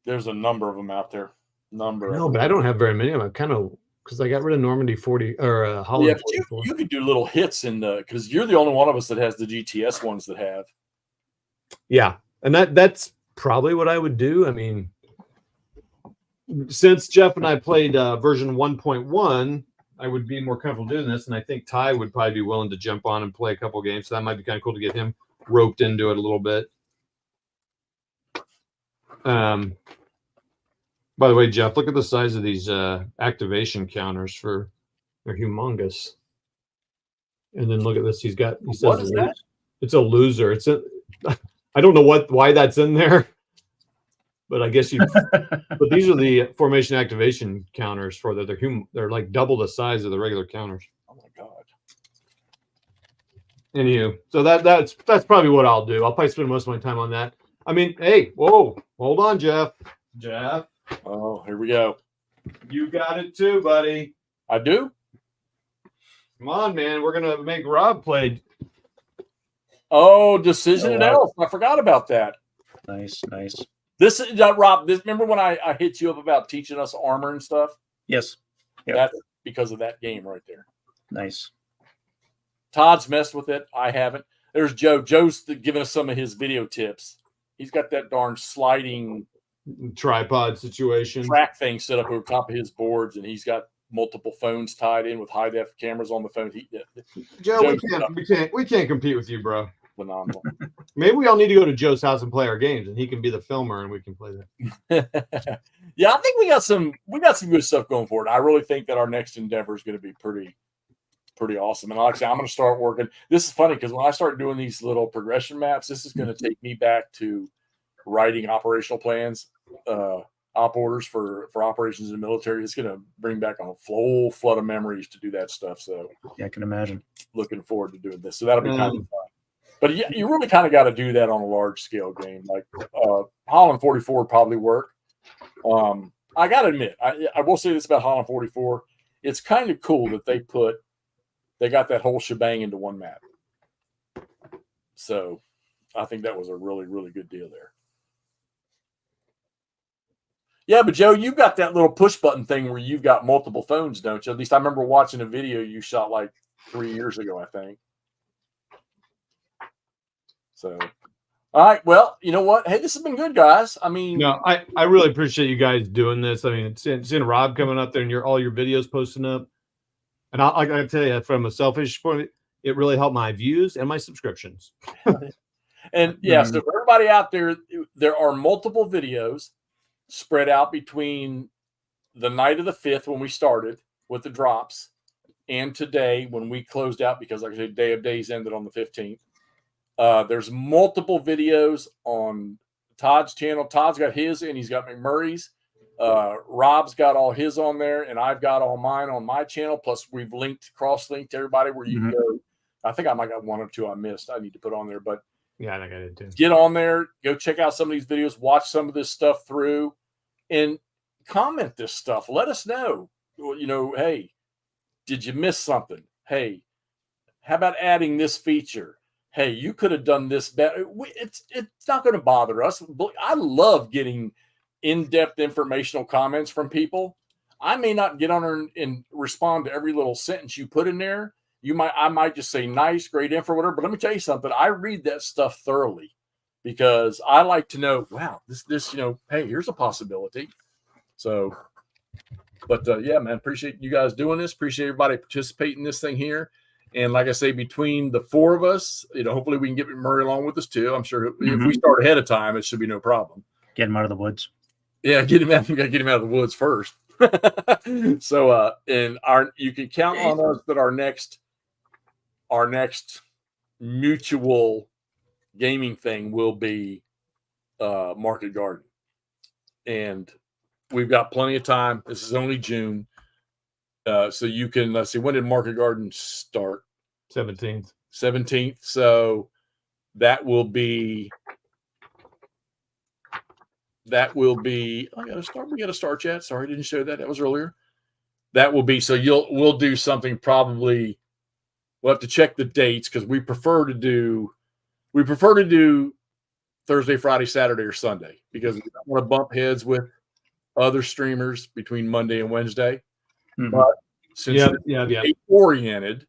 S1: There's a number of them out there.
S4: No, but I don't have very many of them. I kind of because I got rid of Normandy 40 or Holland.
S1: Yeah, but you could do little hits in the because you're the only one of us that has the GTS ones that have.
S4: Yeah, and that's probably what I would do. I mean, since Jeff and I played version 1.1. I would be more comfortable doing this, and I think Ty would probably be willing to jump on and play a couple games. So that might be kind of cool to get him roped into it a little bit. By the way, Jeff, look at the size of these activation counters they're humongous. And then look at this. He says,
S1: what is that?
S4: It's a loser. I don't know why that's in there. But I guess but these are the formation activation counters for that. They're like double the size of the regular counters.
S1: Oh my god.
S4: Anywho, so that's probably what I'll do. I'll probably spend most of my time on that. I mean, hey, whoa, hold on, Jeff. Jeff.
S1: Oh, here we go.
S4: You got it too, buddy.
S1: I do.
S4: Come on, man. We're gonna make Rob play.
S1: Oh, Decision at Elf. I forgot about that.
S2: Nice.
S1: This is Rob. Remember when I hit you up about teaching us armor and stuff?
S2: Yes.
S1: Yep. That's because of that game right there.
S2: Nice.
S1: Todd's messed with it. I haven't. There's Joe. Joe's giving us some of his video tips. He's got that darn sliding
S4: tripod situation
S1: track thing set up over top of his boards, and he's got multiple phones tied in with high def cameras on the phone.
S4: Joe, we can't compete with you, bro.
S1: Phenomenal.
S4: Maybe we all need to go to Joe's house and play our games, and he can be the filmer, and we can play
S1: that. Yeah, I think we got some good stuff going forward. I really think that our next endeavor is going to be pretty awesome. And like I said, I'm going to start working. This is funny because when I start doing these little progression maps, this is going to take me back to writing operational plans, op orders for operations in the military. It's going to bring back a full flood of memories to do that stuff. So
S2: yeah, I can imagine.
S1: Looking forward to doing this. So that'll be kind of fun. But yeah, you really kind of got to do that on a large scale game. Like Holland 44 would probably work. I got to admit, I will say this about Holland 44. It's kind of cool that they got that whole shebang into one map. So I think that was a really, really good deal there. Yeah, but Joe, you've got that little push button thing where you've got multiple phones, don't you? At least I remember watching a video you shot like 3 years ago, I think. So, all right. Well, you know what? Hey, this has been good, guys. I mean,
S4: no, I really appreciate you guys doing this. I mean, seeing Rob coming up there and all your videos posting up. And I tell you, from a selfish point, it really helped my views and my subscriptions.
S1: And yeah, so for everybody out there, there are multiple videos spread out between the night of the 5th when we started with the drops and today when we closed out, because like I said, Day of Days ended on the 15th. There's multiple videos on Todd's channel. Todd's got his and he's got McMurray's. Rob's got all his on there, and I've got all mine on my channel. Plus, we've cross-linked everybody where you can go. I think I might got one or two I missed. I need to put on there, but
S4: yeah, I think I did too.
S1: Get on there, go check out some of these videos, watch some of this stuff through, and comment this stuff. Let us know. Hey, did you miss something? Hey, how about adding this feature? Hey, you could have done this better. It's not going to bother us. I love getting in-depth informational comments from people. I may not get on there and respond to every little sentence you put in there. I might just say nice, great info, whatever. But let me tell you something. I read that stuff thoroughly because I like to know, wow, this, hey, here's a possibility. So, but yeah, man, appreciate you guys doing this. Appreciate everybody participating in this thing here. And like I say, between the four of us, hopefully we can get McMurray along with us too. I'm sure if we start ahead of time, it should be no problem.
S2: Get him out of the woods.
S1: Yeah, we got to get him out of the woods first. So, you can count on us that our next mutual gaming thing will be Market Garden, and we've got plenty of time. This is only June, so you can let's see, when did Market Garden start?
S4: 17th.
S1: So that will be. I got to start. We got to start chat. Sorry, I didn't show that. That was earlier. That will be. So we'll do something probably. We'll have to check the dates because we prefer to do Thursday, Friday, Saturday, or Sunday because we don't want to bump heads with other streamers between Monday and Wednesday. But since it's oriented,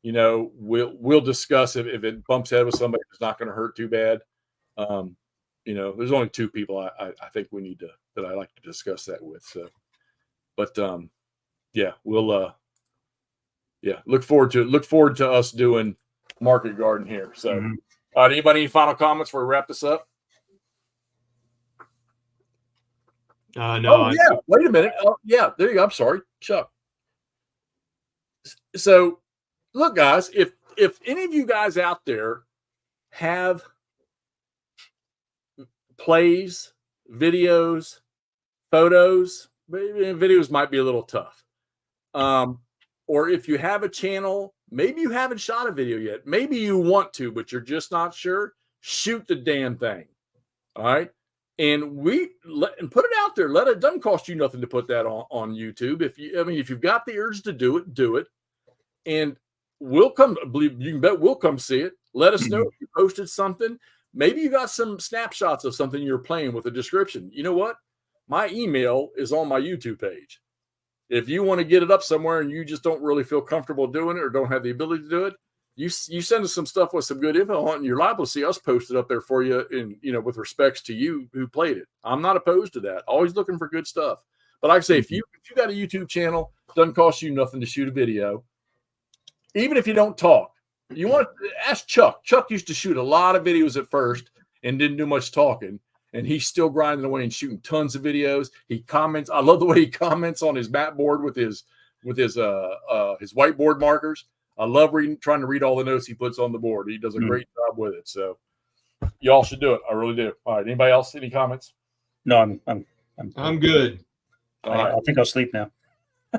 S1: we'll discuss if it bumps head with somebody that's not going to hurt too bad. There's only two people I think we need that I like to discuss that with. So, but we'll look forward to us doing Market Garden here. So, anybody any final comments before we wrap this up?
S4: No.
S1: Wait a minute. Oh, yeah, there you go. I'm sorry, Chuck. So, look, guys, if any of you guys out there have plays, videos, photos, videos might be a little tough. Or if you have a channel, maybe you haven't shot a video yet. Maybe you want to, but you're just not sure. Shoot the damn thing. All right. And put it out there. It doesn't cost you nothing to put that on YouTube. If you've got the urge to do it, do it. And we'll come, you can bet we'll come see it. Let us know if you posted something. Maybe you got some snapshots of something you're playing with a description. You know what? My email is on my YouTube page. If you want to get it up somewhere and you just don't really feel comfortable doing it or don't have the ability to do it, you send us some stuff with some good info on it, and you're liable to see us post it up there for you with respects to you who played it. I'm not opposed to that. Always looking for good stuff. But like I say, if you got a YouTube channel, doesn't cost you nothing to shoot a video. Even if you don't talk. You want to ask Chuck. Chuck used to shoot a lot of videos at first and didn't do much talking. And he's still grinding away and shooting tons of videos. He comments. I love the way he comments on his map board with his whiteboard markers. I love trying to read all the notes he puts on the board. He does a great job with it. So y'all should do it. I really do. All right. Anybody else? Any comments?
S2: No,
S4: I'm good.
S1: All right.
S2: I think I'll sleep now.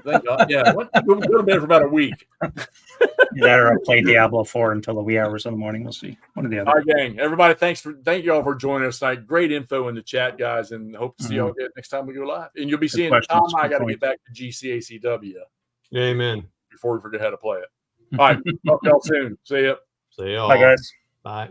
S1: Thank God. Yeah. We'll go to bed for about a week.
S2: I'll play Diablo 4 until the wee hours in the morning. We'll see. One of the other.
S1: All right, gang. Everybody, thank you all for joining us tonight. Great info in the chat, guys, and hope to see y'all again next time we go live. And you'll be seeing Tom. I got to get back to GCACW.
S4: Amen.
S1: Before we forget how to play it. All right. Talk to y'all soon. See ya.
S4: See y'all.
S2: Bye, guys.
S4: Bye.